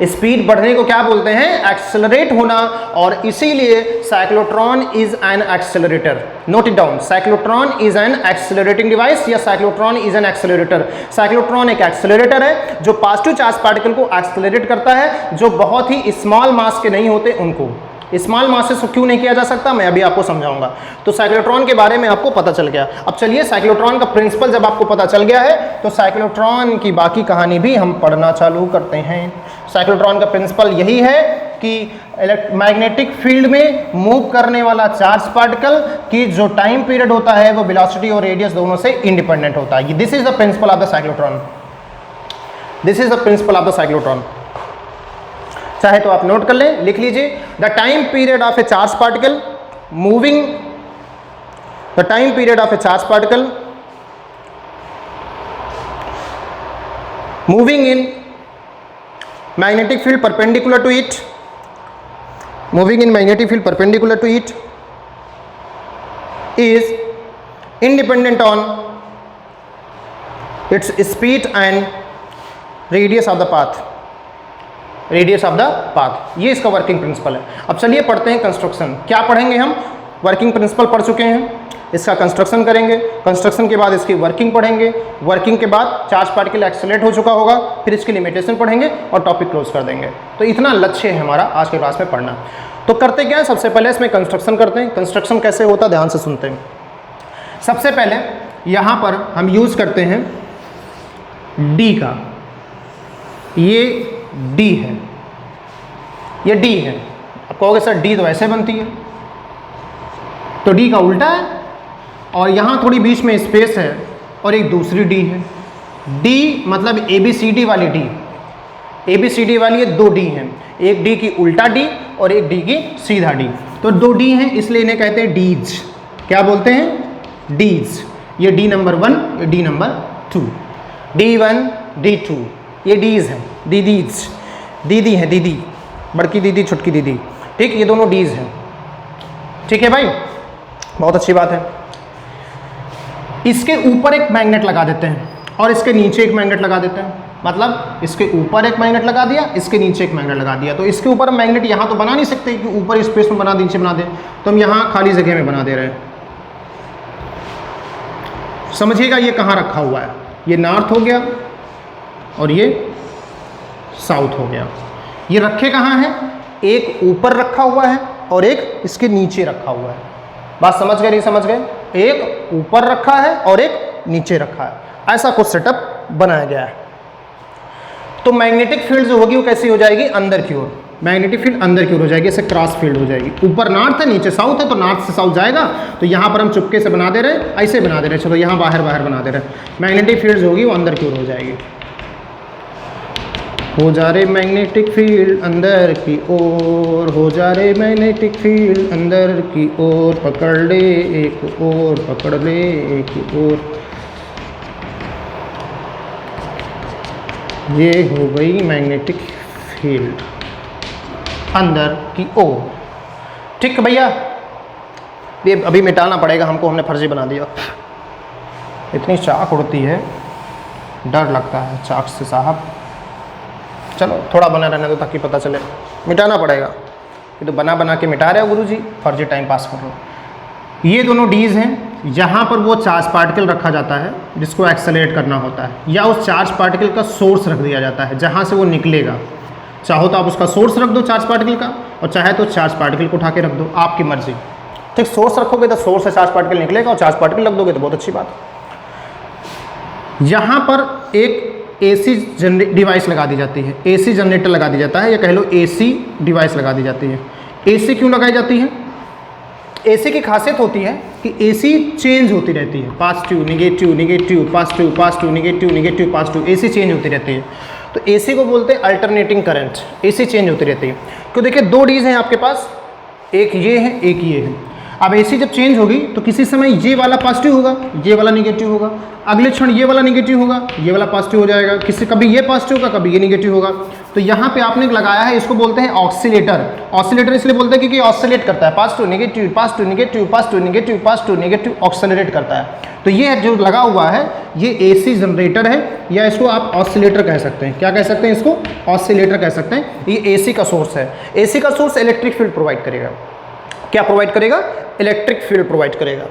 स्पीड बढ़ने को क्या बोलते हैं, एक्सेलरेट होना। और इसीलिए cyclotron is an accelerator. Note it down, cyclotron is an accelerating device या cyclotron is an accelerator. Cyclotron एक एक्सेलरेटर है जो पॉजिटिव चार्ज पार्टिकल को एक्सेलरेट करता है, जो बहुत ही स्मॉल मास के नहीं होते उनको। स्मॉल मासेस को क्यों नहीं किया जा सकता मैं अभी आपको समझाऊंगा। तो साइक्लोट्रॉन के बारे में आपको पता चल गया। अब चलिए साइक्लोट्रॉन का प्रिंसिपल जब आपको पता चल गया है तो साइक्लोट्रॉन की बाकी कहानी भी हम पढ़ना चालू करते हैं। साइक्लोट्रॉन का प्रिंसिपल यही है कि मैग्नेटिक फील्ड में मूव करने वाला चार्ज पार्टिकल की जो टाइम पीरियड होता है वो वेलोसिटी और रेडियस दोनों से इंडिपेंडेंट होता है। This is the principle of the cyclotron, this is the principle of the cyclotron. चाहे तो आप नोट कर लें, लिख लीजिए, the time period of A charge particle moving, the time period of A charge particle moving in magnetic field perpendicular to it, moving in magnetic field perpendicular to it is independent on its speed and radius of the path, radius of the path. ये इसका working principle है। अब चलिए पढ़ते हैं construction. क्या पढ़ेंगे हम, वर्किंग प्रिंसिपल पढ़ चुके हैं, इसका कंस्ट्रक्शन करेंगे, कंस्ट्रक्शन के बाद इसकी वर्किंग पढ़ेंगे, वर्किंग के बाद चार्ज पार्टिकल एक्सेलरेट हो चुका होगा, फिर इसकी लिमिटेशन पढ़ेंगे और टॉपिक क्लोज कर देंगे। तो इतना लक्ष्य है हमारा आज के क्लास में पढ़ना। तो करते क्या है, सबसे पहले इसमें कंस्ट्रक्शन करते हैं। कंस्ट्रक्शन कैसे होता है ध्यान से सुनते हैं। सबसे पहले यहाँ पर हम यूज़ करते हैं डी का, ये डी है, ये डी है। आप कहोगे सर डी तो ऐसे बनती है, तो डी का उल्टा है, और यहाँ थोड़ी बीच में स्पेस है और एक दूसरी डी है। डी मतलब ए बी सी डी वाली D, A B C D वाली ये दो डी हैं, एक डी की उल्टा डी और एक डी की सीधा डी। तो दो डी हैं इसलिए इन्हें कहते हैं डीज। क्या बोलते हैं, डीज। ये डी नंबर 1, ये डी नंबर 2, D1 D2 ये डीज हैं, दीदीज, दीदी है, दीदी, बड़की दीदी, छुटकी दीदी, ठीक, ये दोनों डीज हैं। ठीक है भाई, बहुत अच्छी बात है। इसके ऊपर एक मैग्नेट लगा देते हैं और इसके नीचे एक मैग्नेट लगा देते हैं। मतलब इसके ऊपर एक मैग्नेट लगा दिया, इसके नीचे एक मैग्नेट लगा दिया। तो इसके ऊपर मैग्नेट यहाँ तो बना नहीं सकते कि ऊपर स्पेस में बना दे, नीचे बना दे, तो हम यहाँ खाली जगह में बना दे रहे हैं। समझिएगा ये कहाँ रखा हुआ है, ये नॉर्थ हो गया और ये साउथ हो गया। ये रखे कहाँ हैं, एक ऊपर रखा हुआ है और एक इसके नीचे रखा हुआ है। बात समझ गए नहीं समझ गए? एक ऊपर रखा है और एक नीचे रखा है, ऐसा कुछ सेटअप बनाया गया है। तो मैग्नेटिक फील्ड जो होगी वो कैसी हो जाएगी, अंदर की ओर। मैग्नेटिक फील्ड अंदर की ओर हो जाएगी, ऐसे क्रॉस फील्ड हो जाएगी। ऊपर नॉर्थ है नीचे साउथ है, तो नॉर्थ से साउथ जाएगा। तो यहाँ पर हम चुपके से बना दे रहे हैं, ऐसे बना दे रहे हैं, चलो यहाँ बाहर बाहर बना दे रहे हैं। मैग्नेटिक फील्ड होगी वो अंदर की ओर हो जाएगी। हो जा रहे मैग्नेटिक फील्ड अंदर की ओर, हो जा रहे मैग्नेटिक फील्ड अंदर की ओर, पकड़ ले एक ओर, पकड़ ले एक ओर। ये हो गई मैग्नेटिक फील्ड अंदर की ओर। ठीक है भैया, ये अभी मिटाना पड़ेगा हमको, हमने फर्जी बना दिया। इतनी चाक उड़ती है, डर लगता है चाक से साहब। चलो थोड़ा बना रहने दो ताकि पता चले, मिटाना पड़ेगा। ये तो बना बना के मिटा रहे हो गुरुजी, फर्जी टाइम पास कर रहे हो। ये दोनों डीज हैं, यहाँ पर वो चार्ज पार्टिकल रखा जाता है जिसको एक्सेलरेट करना होता है, या उस चार्ज पार्टिकल का सोर्स रख दिया जाता है जहाँ से वो निकलेगा। चाहो तो आप उसका सोर्स रख दो चार्ज पार्टिकल का, और चाहे तो चार्ज पार्टिकल को उठा के रख दो, आपकी मर्जी। ठीक, सोर्स रखोगे तो सोर्स से चार्ज पार्टिकल निकलेगा, और चार्ज पार्टिकल रख दोगे तो बहुत अच्छी बात। यहाँ पर एक एसी डिवाइस लगा दी जाती है, एसी जनरेटर लगा दिया जाता है, या कह लो एसी डिवाइस लगा दी जाती है। एसी क्यों लगाई जाती है? एसी की खासियत होती है कि एसी चेंज होती रहती है, positive negative, negative positive, positive negative, negative positive, AC change होती रहती है। तो एसी को बोलते हैं अल्टरनेटिंग करंट, एसी चेंज होती रहती है। क्यों, देखिए दो डीज हैं आपके पास, एक ये है एक ये है। अब एसी जब चेंज होगी तो किसी समय ये वाला पॉजिटिव होगा, ये वाला निगेटिव होगा, अगले क्षण ये वाला निगेटिव होगा, ये वाला पॉजिटिव हो जाएगा, कभी ये पॉजिटिव होगा, कभी ये निगेटिव होगा। तो यहाँ पे आपने लगाया है, इसको बोलते हैं ऑसिलेटर। ऑसिलेटर इसलिए बोलते हैं क्योंकि ऑसिलेट करता है, positive negative, positive negative, positive negative, positive negative, oscillate करता है। तो ये जो लगा हुआ है ये एसी जनरेटर है, या इसको आप ऑसिलेटर कह सकते हैं। क्या कह सकते हैं इसको? ऑसिलेटर कह सकते हैं। ये एसी का सोर्स है। एसी का सोर्स इलेक्ट्रिक फील्ड प्रोवाइड करेगा। क्या प्रोवाइड करेगा? इलेक्ट्रिक फील्ड प्रोवाइड करेगा।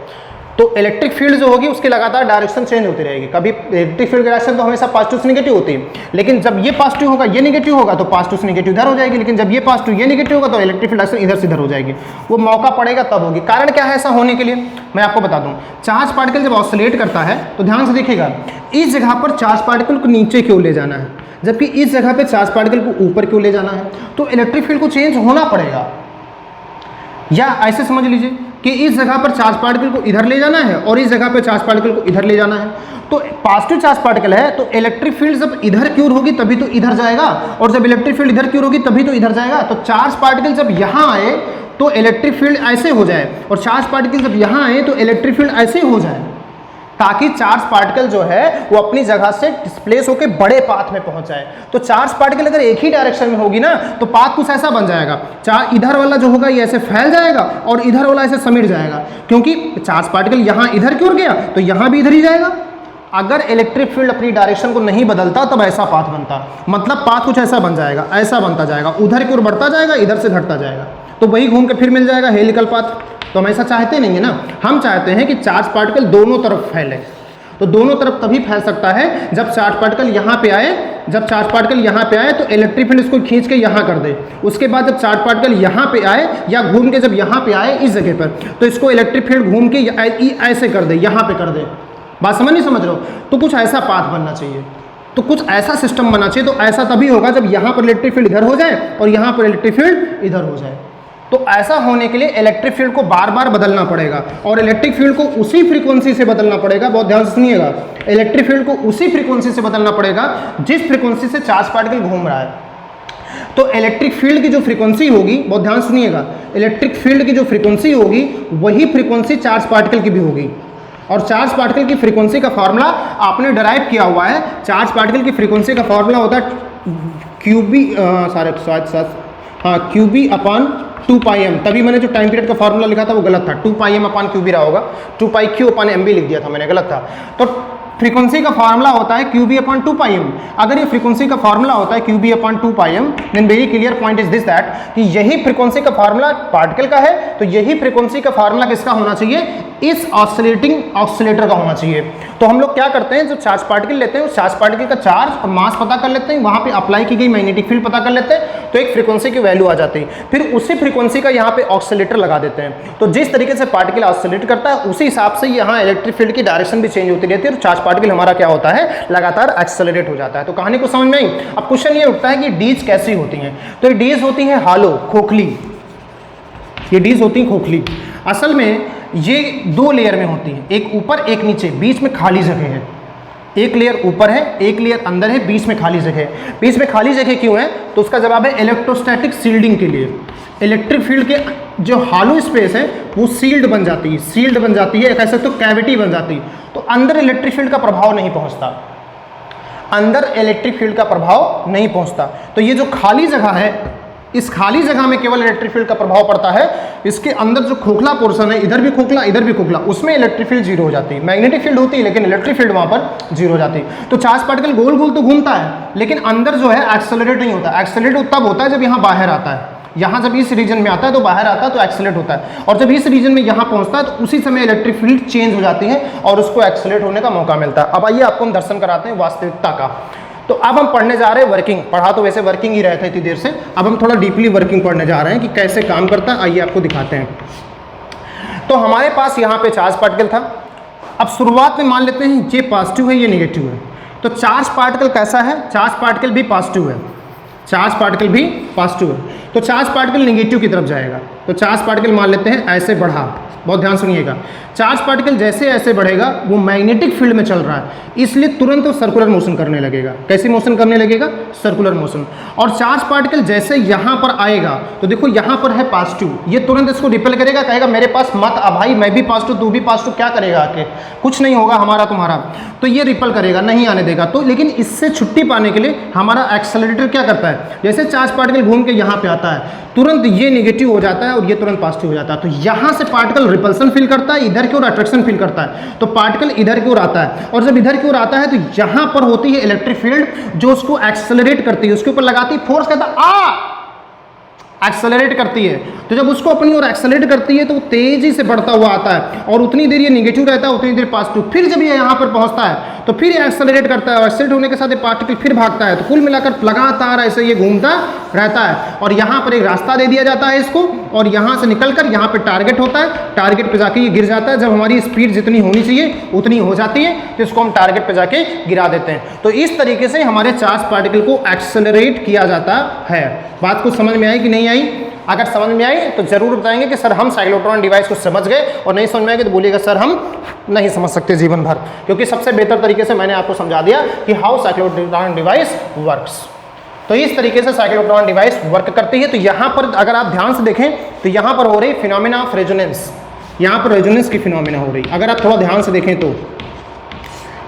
तो इलेक्ट्रिक फील्ड जो होगी उसकी लगातार डायरेक्शन चेंज होती रहेगी। कभी इलेक्ट्रिक फील्ड की डायरेक्शन तो हमेशा पॉजिटिव से निगेटिव होती है, लेकिन जब ये पॉजिटिव होगा ये निगेटिव होगा तो पॉजिटिव से निगेटिव इधर हो जाएगी, लेकिन जब ये पॉजिटिव ये निगेटिव होगा तो इलेक्ट्रिक फील्ड डायरेक्शन इधर से इधर हो जाएगी। वो मौका पड़ेगा तब होगी। कारण क्या है ऐसा होने के लिए, मैं आपको बता दूं। चार्ज पार्टिकल जब ऑसिलेट करता है तो ध्यान से देखिएगा, इस जगह पर चार्ज पार्टिकल को नीचे क्यों ले जाना है, जबकि इस जगह पर चार्ज पार्टिकल को ऊपर क्यों ले जाना है? तो इलेक्ट्रिक फील्ड को चेंज होना पड़ेगा। या ऐसे समझ लीजिए कि इस जगह पर चार्ज पार्टिकल को इधर ले जाना है और इस जगह पर चार्ज पार्टिकल को इधर ले जाना है। तो पॉजिटिव चार्ज पार्टिकल है तो इलेक्ट्रिक फील्ड जब इधर की ओर होगी तभी तो इधर जाएगा, और जब इलेक्ट्रिक फील्ड इधर की ओर होगी तभी तो इधर जाएगा। तो चार्ज पार्टिकल जब यहाँ आए तो इलेक्ट्रिक फील्ड ऐसे हो जाए, और चार्ज पार्टिकल जब यहाँ आए तो इलेक्ट्रिक फील्ड ऐसे हो जाए, ताकि चार्ज पार्टिकल जो है वो अपनी जगह से डिस्प्लेस होकर बड़े पाथ में पहुंच जाए। तो चार्ज पार्टिकल अगर एक ही डायरेक्शन में होगी ना तो पाथ कुछ ऐसा बन जाएगा, चार्ज इधर वाला जो होगा ये ऐसे फैल जाएगा और इधर वाला ऐसे समेट जाएगा, क्योंकि चार्ज पार्टिकल यहाँ इधर की ओर गया तो यहाँ भी इधर ही जाएगा। अगर इलेक्ट्रिक फील्ड अपनी डायरेक्शन को नहीं बदलता तब ऐसा पाथ बनता, मतलब पाथ कुछ ऐसा बन जाएगा, ऐसा बनता जाएगा, उधर की ओर बढ़ता जाएगा, इधर से घटता जाएगा, तो वही घूम के फिर मिल जाएगा हेलिकल पाथ। तो हम ऐसा चाहते नहीं है ना, हम चाहते हैं कि चार्ज पार्टिकल दोनों तरफ फैले। तो दोनों तरफ तभी फैल सकता है जब चार्ज पार्टिकल यहाँ पे आए, जब चार्ज पार्टिकल यहाँ पे आए तो इलेक्ट्रिक फील्ड इसको खींच के यहाँ कर दे। उसके बाद जब चार्ज पार्टिकल यहाँ पे आए या घूम के जब यहाँ पे आए इस जगह पर, तो इसको इलेक्ट्रिक फील्ड घूम के ऐसे कर दे, यहाँ पे कर दे। बात समझ नहीं समझ रहे हो? तो कुछ ऐसा पाथ बनना चाहिए, तो कुछ ऐसा सिस्टम बनना चाहिए। तो ऐसा तभी होगा जब यहाँ पर इलेक्ट्रिक फील्ड इधर हो जाए और यहाँ पर इलेक्ट्रिक फील्ड इधर हो जाए। तो ऐसा होने के लिए इलेक्ट्रिक फील्ड को बार बार बदलना पड़ेगा, और इलेक्ट्रिक फील्ड को उसी फ्रीक्वेंसी से बदलना पड़ेगा। बहुत ध्यान से सुनिएगा, इलेक्ट्रिक फील्ड को उसी फ्रीक्वेंसी से बदलना पड़ेगा जिस फ्रीक्वेंसी से चार्ज पार्टिकल घूम रहा है। तो इलेक्ट्रिक फील्ड की जो फ्रीक्वेंसी होगी, बहुत ध्यान सुनिएगा, इलेक्ट्रिक फील्ड की जो फ्रीक्वेंसी होगी वही फ्रीक्वेंसी चार्ज पार्टिकल की भी होगी। और चार्ज पार्टिकल की फ्रीक्वेंसी का फॉर्मूला आपने डराइव किया हुआ है। चार्ज पार्टिकल की फ्रीक्वेंसी का फॉर्मूला होता है क्यूबी अपॉन 2πm। तभी मैंने जो टाइम पीरियड का फॉर्मूला लिखा था वो गलत था, 2πm अपॉन क्यूबी रहा होगा, 2πq अपॉन mb लिख दिया था मैंने, गलत था। तो फ्रीक्वेंसी का फार्मूला होता है QB/2πm। अगर ये फ्रीक्वेंसी का फार्मूला होता है QB/2πm, then very clear point is this that कि यही फ्रीक्वेंसी का फार्मूला पार्टिकल का है, तो यही फ्रीक्वेंसी का फार्मूला किसका होना चाहिए, इस ऑसिलेटिंग ऑसिलेटर का होना चाहिए। तो हम लोग क्या करते हैं, जो चार्ज पार्टिकल लेते हैं उस चार्ज पार्टिकल का चार्ज और मास पता कर लेते हैं, वहां पे अप्लाई की गई मैग्नेटिक फील्ड पता कर लेते हैं, तो एक फ्रीक्वेंसी की वैल्यू आ जाती है। फिर उसी फ्रीक्वेंसी का यहाँ पे ऑसिलेटर लगा देते हैं। तो जिस तरीके से पार्टिकल ऑसिलेट करता है उसी हिसाब से यहाँ इलेक्ट्रिक फील्ड की डायरेक्शन भी चेंज होती रहती है, और चार्ज पार्टिकल हमारा क्या होता है, लगातार एक्सेलरेट हो जाता है। तो कहानी को समझ में आई। अब क्वेश्चन ये उठता है कि डीज कैसी होती हैं। तो ये डीज होती है हालो, खोखली, ये डीज होती है खोखली। असल में ये दो लेयर में होती है, एक ऊपर एक नीचे, बीच में खाली जगह है। एक लेयर ऊपर है, एक लेयर अंदर है, बीच में खाली जगह है। बीच में खाली जगह क्यों है, तो उसका जवाब है इलेक्ट्रोस्टैटिक सील्डिंग के लिए। इलेक्ट्रिक फील्ड के जो हालो स्पेस है वो सील्ड बन जाती है, सील्ड बन जाती है, कह सकते हो कैविटी बन जाती है। तो अंदर इलेक्ट्रिक फील्ड का प्रभाव नहीं पहुंचता, अंदर इलेक्ट्रिक फील्ड का प्रभाव नहीं पहुंचता। तो ये जो खाली जगह है, इस खाली जगह में केवल इलेक्ट्रिक फील्ड का प्रभाव पड़ता है। इसके अंदर जो खोखला पोर्शन है, इधर भी खोखला इधर भी खोखला, उसमें इलेक्ट्रिक फील्ड जीरो हो जाती है। मैग्नेटिक फील्ड होती है लेकिन इलेक्ट्रिक फील्ड वहां पर जीरो हो जाती है। तो चार्ज पार्टिकल गोल गोल तो घूमता है लेकिन अंदर जो है एक्सेलरेट नहीं होता। एक्सेलरेट तब होता है जब यहाँ बाहर आता है, यहाँ जब इस रीजन में आता है तो बाहर आता है तो एक्सेलरेट होता है, और जब इस रीजन में यहाँ पहुँचता है तो उसी समय इलेक्ट्रिक फील्ड चेंज हो जाती है और उसको एक्सेलरेट होने का मौका मिलता है। अब आइए आपको हम दर्शन कराते हैं वास्तविकता का। तो अब हम पढ़ने जा रहे हैं वर्किंग। पढ़ा तो वैसे वर्किंग ही रहता है इतनी देर से, अब हम थोड़ा डीपली वर्किंग पढ़ने जा रहे हैं कि कैसे काम करता है। आइए आपको दिखाते हैं। तो हमारे पास यहाँ पे चार्ज पार्टिकल था। अब शुरुआत में मान लेते हैं ये पॉजिटिव है, ये नेगेटिव है। तो चार्ज पार्टिकल कैसा है, चार्ज पार्टिकल भी पॉजिटिव है, चार्ज पार्टिकल भी पॉजिटिव है। तो चार्ज पार्टिकल नेगेटिव की तरफ जाएगा। तो चार्ज पार्टिकल मान लेते हैं ऐसे बढ़ा, बहुत ध्यान सुनिएगा। चार्ज पार्टिकल जैसे ऐसे बढ़ेगा वो मैग्नेटिक फील्ड में चल रहा है, इसलिए तुरंत वो सर्कुलर मोशन करने लगेगा। कैसी मोशन करने लगेगा, सर्कुलर मोशन। और चार्ज पार्टिकल जैसे यहाँ पर आएगा तो देखो यहाँ पर है पॉजिटिव, ये तुरंत इसको रिपेल करेगा, कहेगा मेरे पास मत आ भाई, मैं भी पॉजिटिव तू भी पॉजिटिव, क्या करेगा आके, कुछ नहीं होगा हमारा तुम्हारा। तो ये रिपेल करेगा, नहीं आने देगा। तो लेकिन इससे छुट्टी पाने के लिए हमारा एक्सेलरेटर क्या करता है, जैसे चार्ज पार्टिकल घूम के यहाँ पे आता है तुरंत ये नेगेटिव हो जाता है और ये तुरंत पॉजिटिव हो जाता है। तो यहाँ से पार्टिकल रिपल्सन फील करता है, इधर की ओर अट्रैक्शन फील करता है। तो पार्टिकल इधर की ओर आता है, और जब इधर की ओर आता है तो यहाँ पर होती है इलेक्ट्रिक फील्ड जो उसको एक्सेलरेट करती है, उसके ऊपर लगाती है फोर्स, कहता है एक्सेलरेट करती है। तो जब उसको अपनी ओर एक्सेलरेट करती है तो वो तेजी से बढ़ता हुआ आता है, और उतनी देर ये नेगेटिव रहता है, उतनी देर पॉजिटिव। फिर जब ये यहाँ पर पहुँचता है तो फिर ये एक्सेलरेट करता है, और एक्सेलरेट होने के साथ ये पार्टिकल फिर भागता है। तो कुल मिलाकर लगातार ऐसे ये घूमता रहता है, और यहाँ पर एक रास्ता दे दिया जाता है इसको, और यहाँ से निकलकर यहाँ पे टारगेट होता है, टारगेट पे जाके ये गिर जाता है। जब हमारी स्पीड जितनी होनी चाहिए उतनी हो जाती है तो इसको हम टारगेट पे जाके गिरा देते हैं। तो इस तरीके से हमारे चार्ज पार्टिकल को एक्सेलरेट किया जाता है। बात को समझ में आई कि नहीं आई? अगर समझ में आई तो जरूर बताएंगे कि सर हम साइक्लोट्रॉन डिवाइस को समझ गए, और नहीं समझ में आएगी तो बोलिएगा सर हम नहीं समझ सकते जीवन भर, क्योंकि सबसे बेहतर तरीके से मैंने आपको समझा दिया कि हाउ साइक्लोट्रॉन डिवाइस वर्क्स। तो इस तरीके से साइक्लोट्रॉन डिवाइस वर्क करती है। तो यहाँ पर अगर आप ध्यान से देखें तो यहाँ पर हो रही फिनोमेना ऑफ रेजोनेंस, यहाँ पर रेजोनेंस की फिनोमेना हो रही। अगर आप थोड़ा ध्यान से देखें तो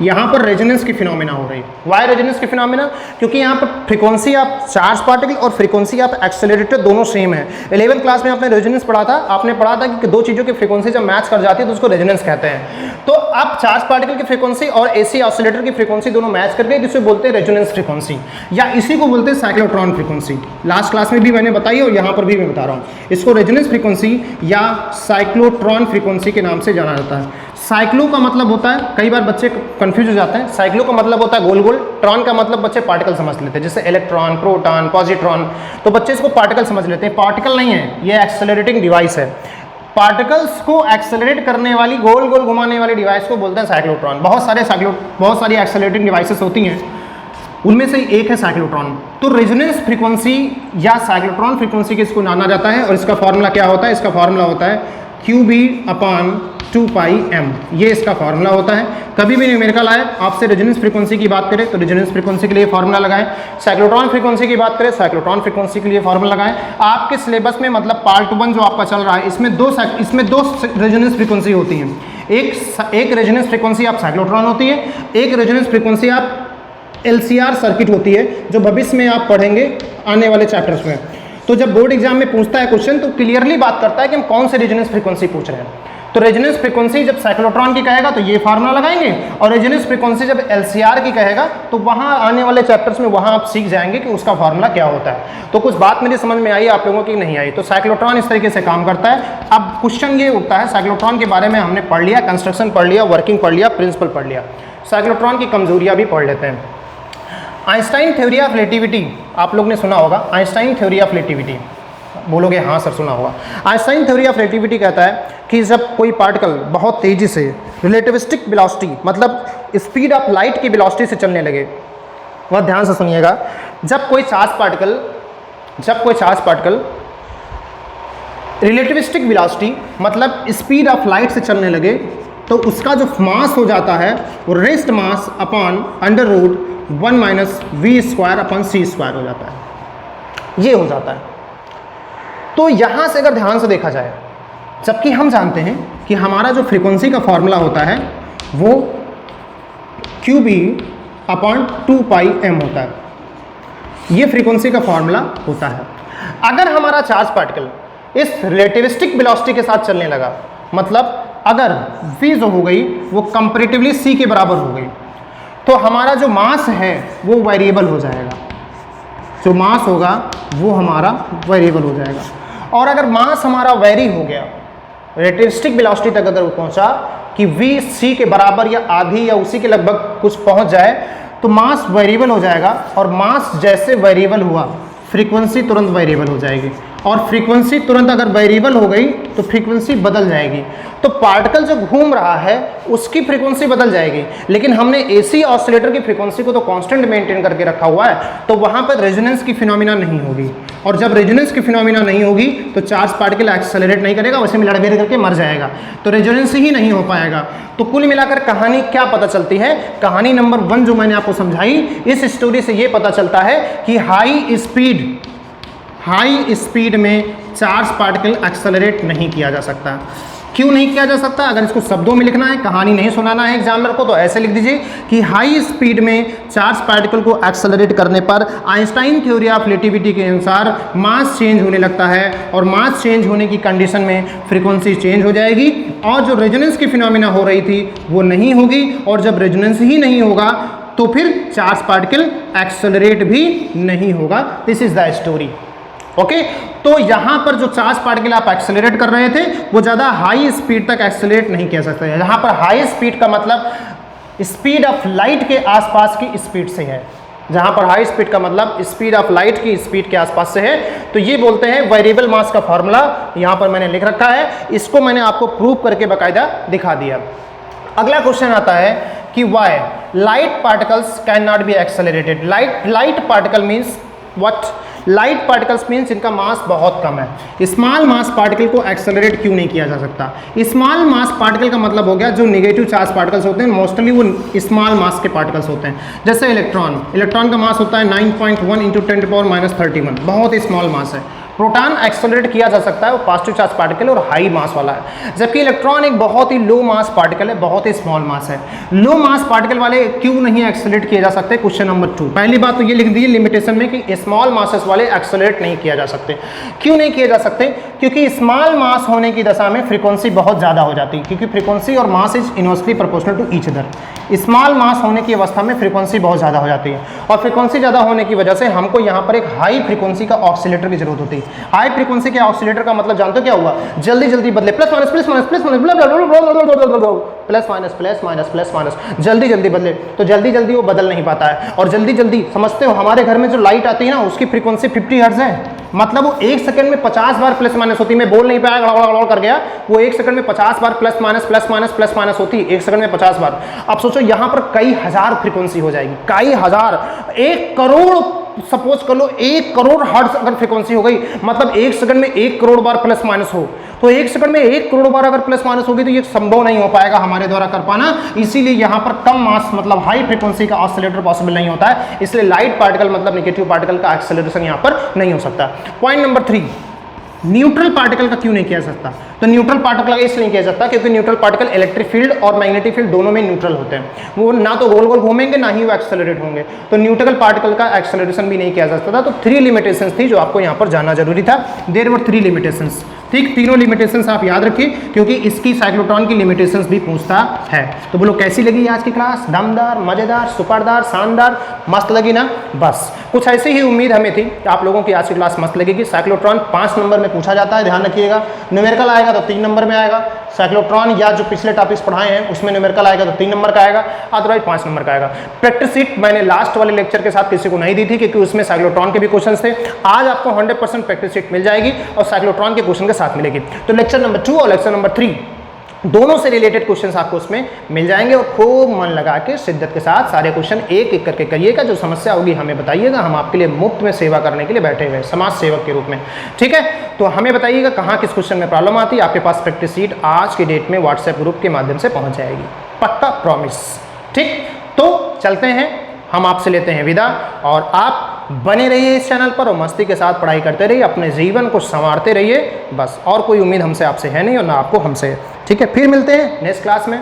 यहाँ पर रेजोनेंस की फिनोमेना हो रही। वाई रेजोनेंस की फिनोमेना? क्योंकि यहाँ पर फ्रीक्वेंसी ऑफ चार्ज पार्टिकल और फ्रीक्वेंसी ऑफ एक्सेलरेटर दोनों सेम है। 11th क्लास में आपने रेजोनेंस पढ़ा था, आपने पढ़ा था कि दो चीज़ों की फ्रीक्वेंसी जब मैच कर जाती है तो उसको रेजोनेंस कहते हैं। तो अब चार्ज पार्टिकल की फ्रीक्वेंसी और एसी ऑसिलेटर की फ्रीक्वेंसी दोनों मैच कर गई, जिसे बोलते हैं रेजोनेंस फ्रीक्वेंसी, या इसी को बोलते हैं साइक्लोट्रॉन फ्रीक्वेंसी। लास्ट क्लास में भी मैंने बताई और यहाँ पर भी मैं बता रहा हूँ, इसको रेजोनेंस फ्रीक्वेंसी या साइक्लोट्रॉन फ्रीक्वेंसी के नाम से जाना जाता है। साइक्लो का मतलब होता है, कई बार बच्चे कंफ्यूज हो जाते हैं, साइक्लो का मतलब होता है गोल गोल, ट्रॉन का मतलब बच्चे पार्टिकल समझ लेते हैं, जैसे इलेक्ट्रॉन, प्रोटॉन, पॉजिट्रॉन। तो बच्चे इसको पार्टिकल समझ लेते हैं, पार्टिकल नहीं है, ये एक्सेलरेटिंग डिवाइस है। पार्टिकल्स को एक्सेलरेट करने वाली, गोल गोल घुमाने वाली डिवाइस को बोलते हैं साइक्लोट्रॉन। बहुत सारी एक्सेलरेटिंग डिवाइसेस होती हैं, उनमें से एक है साइक्लोट्रॉन। तो रेजोनेंस फ्रीक्वेंसी या साइक्लोट्रॉन फ्रीक्वेंसी को इसको जाना जाता है, और इसका फॉर्मूला क्या होता है? इसका फॉर्मूला होता है QB/2πm, ये इसका फार्मूला होता है। कभी भी न्यूमेरिकल आए, आपसे रेजोनेंस फ्रीक्वेंसी की बात करें तो रेजोनेंस फ्रीक्वेंसी के लिए फार्मूला लगाएं, साइक्लोट्रॉन फ्रीक्वेंसी की बात करें साइक्लोट्रॉन फ्रीक्वेंसी के लिए फार्मूला लगाएं। आपके सिलेबस में मतलब पार्ट 1 जो आपका चल रहा है, इसमें दो रेजोनेंस फ्रीक्वेंसी होती हैं। एक रेजोनेंस फ्रीक्वेंसी आप साइक्लोट्रॉन होती है, एक रेजोनेंस फ्रीक्वेंसी आप LCR सर्किट होती है, जो भविष्य में आप पढ़ेंगे आने वाले चैप्टर्स में। तो जब बोर्ड एग्जाम में पूछता है क्वेश्चन तो क्लियरली बात करता है कि हम कौन से रेजोनेंस फ्रीक्वेंसी पूछ रहे हैं। तो रेजोनेंस फ्रीक्वेंसी जब साइक्लोट्रॉन की कहेगा तो ये फार्मूला लगाएंगे, और रेजोनेंस फ्रीक्वेंसी जब एलसीआर की कहेगा तो वहाँ आने वाले चैप्टर्स में वहाँ आप सीख जाएंगे कि उसका फार्मूला क्या होता है। तो कुछ बात मेरी समझ में आई आप लोगों की नहीं आई। तो साइक्लोट्रॉन इस तरीके से काम करता है। अब क्वेश्चन ये उठता है, साइक्लोट्रॉन के बारे में हमने पढ़ लिया, कंस्ट्रक्शन पढ़ लिया, वर्किंग पढ़ लिया, प्रिंसिपल पढ़ लिया, साइक्लोट्रॉन की कमजोरियाँ भी पढ़ लेते हैं। आइंस्टाइन थ्योरी ऑफ रिलेटिविटी आप लोग ने सुना होगा, आइंस्टाइन थ्योरी ऑफ रिलेटिविटी, बोलोगे हाँ सर सुना होगा। आइंस्टाइन थ्योरी ऑफ रिलेटिविटी कहता है कि जब कोई पार्टिकल बहुत तेजी से रिलेटिविस्टिक वेलोसिटी मतलब स्पीड ऑफ लाइट की वेलोसिटी से चलने लगे, वह ध्यान से सुनिएगा, जब कोई चार्ज पार्टिकल रिलेटिविस्टिक वेलोसिटी मतलब स्पीड ऑफ लाइट से चलने लगे तो उसका जो मास हो जाता है वो rest mass upon under root 1 minus V square upon C square हो जाता है, ये हो जाता है। तो यहाँ से अगर ध्यान से देखा जाए, जबकि हम जानते हैं कि हमारा जो फ्रीक्वेंसी का फॉर्मूला होता है वो क्यू बी अपॉन 2 पाई एम होता है, ये फ्रीक्वेंसी का फॉर्मूला होता है। अगर हमारा चार्ज पार्टिकल इस रिलेटिविस्टिक वेलोसिटी के साथ चलने लगा, मतलब अगर v जो हो गई वो कंपैरेटिवली c के बराबर हो गई, तो हमारा जो मास है वो वेरिएबल हो जाएगा, जो मास होगा वो हमारा वेरिएबल हो जाएगा। और अगर मास हमारा वेरी हो गया, रिलेटिविस्टिक वेलोसिटी तक अगर वो पहुंचा कि v c के बराबर या आधी या उसी के लगभग कुछ पहुंच जाए, तो मास वेरिएबल हो जाएगा, और मास जैसे वेरिएबल हुआ फ्रीक्वेंसी तुरंत वेरिएबल हो जाएगी, और फ्रीक्वेंसी तुरंत अगर वेरिएबल हो गई तो फ्रीक्वेंसी बदल जाएगी। तो पार्टिकल जो घूम रहा है उसकी फ्रीक्वेंसी बदल जाएगी, लेकिन हमने एसी ऑसिलेटर की फ्रीक्वेंसी को तो कांस्टेंट मेंटेन करके रखा हुआ है, तो वहाँ पर रेजोनेंस की फिनोमिना नहीं होगी, और जब रेजोनेंस की फिनोमिना नहीं होगी तो चार्ज पार्टिकल एक्सेलरेट नहीं करेगा, वैसे में लड़बेड़ करके मर जाएगा, तो रेजोनेंस ही नहीं हो पाएगा। तो कुल मिलाकर कहानी क्या पता चलती है? कहानी नंबर 1 जो मैंने आपको समझाई, इस स्टोरी से ये पता चलता है कि हाई स्पीड में चार्ज पार्टिकल एक्सेलरेट नहीं किया जा सकता। क्यों नहीं किया जा सकता? अगर इसको शब्दों में लिखना है, कहानी नहीं सुनाना है एग्जामिनर को, तो ऐसे लिख दीजिए कि हाई स्पीड में चार्ज पार्टिकल को एक्सेलरेट करने पर आइंस्टाइन थ्योरी ऑफ रिलेटिविटी के अनुसार मास चेंज होने लगता है, और मास चेंज होने की कंडीशन में फ्रीक्वेंसी चेंज हो जाएगी, और जो रेजोनेंस की फिनोमिना हो रही थी वो नहीं होगी, और जब रेजोनेंस ही नहीं होगा तो फिर चार्ज पार्टिकल एक्सेलरेट भी नहीं होगा। This is the story. Okay, तो यहां पर जो चार्ज पार्टिकल आप एक्सेलरेट कर रहे थे वो ज़्यादा हाई स्पीड तक एक्सेलरेट नहीं किया सकते। यहां पर हाई स्पीड का मतलब स्पीड ऑफ लाइट के आसपास की स्पीड से है। जहां पर हाई स्पीड का मतलब स्पीड ऑफ लाइट की स्पीड के आसपास से है, तो ये बोलते हैं वेरिएबल मास का फॉर्मूला। यहां पर मैंने लिख रखा है, इसको मैंने आपको प्रूव करके बाकायदा दिखा दिया। अगला क्वेश्चन आता है कि why light particles can not be accelerated. Light particle means what? Light particles means इनका मास बहुत कम है। स्मॉल मास पार्टिकल को एक्सेलरेट क्यों नहीं किया जा सकता? स्मॉल मास पार्टिकल का मतलब हो गया जो नेगेटिव चार्ज पार्टिकल्स होते हैं, मोस्टली वो स्मॉल मास के पार्टिकल्स होते हैं। जैसे इलेक्ट्रॉन का मास होता है 9.1 इंटू 10⁻31, बहुत ही स्मॉल मास है। प्रोटॉन एक्सेलरेट किया जा सकता है, वो पॉजिटिव चार्ज पार्टिकल और हाई मास वाला है, जबकि इलेक्ट्रॉन एक बहुत ही लो मास पार्टिकल है, बहुत ही स्मॉल मास है। लो मास पार्टिकल वाले क्यों नहीं एक्सेलरेट किए जा सकते? Question number 2। पहली बात तो ये लिख दीजिए लिमिटेशन में कि स्मॉल मासेस वाले एक्सेलरेट नहीं किया जा सकते। क्यों नहीं किए जा सकते? क्योंकि स्मॉल मास होने की दशा में फ्रीक्वेंसी बहुत ज़्यादा हो जाती है, क्योंकि फ्रीक्वेंसी और mass is inversely proportional to each other. Small mass होने की अवस्था में फ्रीक्वेंसी बहुत ज़्यादा हो जाती है, और फ्रीक्वेंसी ज़्यादा होने की वजह से हमको यहाँ पर एक हाई फ्रीक्वेंसी का ऑक्सीलेटर की जरूरत होती है। हाई फ्रीक्वेंसी के ऑक्सीलेटर का मतलब जानते हो क्या हुआ? जल्दी जल्दी बदले, plus minus plus minus plus minus plus minus plus minus plus minus, जल्दी जल्दी बदले, तो जल्दी जल्दी वो बदल नहीं पाता है। और जल्दी जल्दी समझते हो, हमारे घर में जो लाइट आती है ना उसकी फ्रीक्वेंसी 50 हर्ट्ज है, मतलब वो 1 सेकंड में 50 बार प्लस माइनस होती है। मैं बोल नहीं पाया, गड़बड़ कर गया, वो 1 सेकंड में 50 बार plus minus plus minus plus minus होती है, 1 सेकंड में 50 बार। अब सोचो यहाँ पर कई हजार फ्रीक्वेंसी हो जाएगी, कई हजार, 1 करोड़ सपोज कर लो, 1 करोड़ हर्ट्ज अगर फ्रीक्वेंसी हो गई, मतलब 1 सेकंड में 1 करोड़ बार प्लस माइनस हो, तो 1 सेकंड में 1 करोड़ बार अगर प्लस माइनस होगी तो ये संभव नहीं हो पाएगा हमारे द्वारा कर पाना। इसीलिए यहाँ पर कम मास मतलब हाई फ्रीक्वेंसी का ऑसिलेटर पॉसिबल नहीं होता है, इसलिए लाइट पार्टिकल मतलब नेगेटिव पार्टिकल का एक्सेलरेशन यहाँ पर नहीं हो सकता। पॉइंट नंबर 3, न्यूट्रल पार्टिकल का क्यों नहीं किया जा सकता? तो न्यूट्रल पार्टिकल इसलिए नहीं किया जाता क्योंकि न्यूट्रल पार्टिकल इलेक्ट्रिक फील्ड और मैग्नेटिक फील्ड दोनों में न्यूट्रल होते हैं, वो ना तो गोल गोल घूमेंगे ना ही वो एक्सेलरेट होंगे, तो न्यूट्रल पार्टिकल का एक्सेलरेशन भी नहीं किया जा सकता था। तो 3 लिमिटेशंस थी जो आपको यहाँ पर जानना जरूरी था। There were 3 limitations. ठीक, तीनों लिमिटेशंस आप याद रखिए क्योंकि इसकी साइक्लोट्रॉन की लिमिटेशंस भी पूछता है। तो बोलो कैसी लगी आज की क्लास? दमदार, मजेदार, सुपरदार, शानदार, मस्त लगी ना? बस कुछ ऐसी ही उम्मीद हमें थी कि आप लोगों की आज की क्लास मस्त लगेगी। साइक्लोट्रॉन 5 नंबर में पूछा जाता है, ध्यान रखिएगा। न्यूमेरिकल आएगा तो 3 नंबर में आएगा। साइक्लोट्रॉन या जो पिछले टॉपिक्स पढ़ाए हैं उसमें न्यूमेरिकल आएगा तो 3 नंबर का आएगा, अदरवाइज 5 नंबर का आएगा। प्रैक्टिस शीट मैंने लास्ट वाले लेक्चर के साथ किसी को नहीं दी थी क्योंकि उसमें साइक्लोट्रॉन के भी क्वेश्चन थे। आज आपको 100% प्रैक्टिस शीट मिल जाएगी और साइक्लोट्रॉन के क्वेश्चन के साथ मिलेगी। तो लेक्चर नंबर 2 और लेक्चर नंबर 3 दोनों से रिलेटेड क्वेश्चंस आपको उसमें मिल जाएंगे और खूब मन लगा के शिद्दत के साथ सारे क्वेश्चन एक एक करके करिएगा। जो समस्या होगी हमें बताइएगा, हम आपके लिए मुफ्त में सेवा करने के लिए बैठे हुए हैं, समाज सेवक के रूप में। ठीक है, तो हमें बताइएगा कहाँ किस क्वेश्चन में प्रॉब्लम आती है। आपके पास प्रैक्टिस शीट आज की डेट में व्हाट्सएप ग्रुप के माध्यम से पहुँच जाएगी, पक्का प्रॉमिस। ठीक, तो चलते हैं, हम आपसे लेते हैं विदा और आप बने रहिए इस चैनल पर और मस्ती के साथ पढ़ाई करते रहिए, अपने जीवन को संवारते रहिए। बस और कोई उम्मीद हमसे आपसे है नहीं और ना आपको हमसे। ठीक है, फिर मिलते हैं नेक्स्ट क्लास में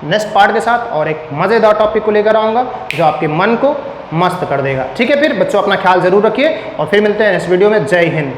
नेक्स्ट पार्ट के साथ और एक मज़ेदार टॉपिक को लेकर आऊँगा जो आपके मन को मस्त कर देगा। ठीक है, फिर बच्चों अपना ख्याल ज़रूर रखिए और फिर मिलते हैं नेक्स्ट वीडियो में। जय हिंद।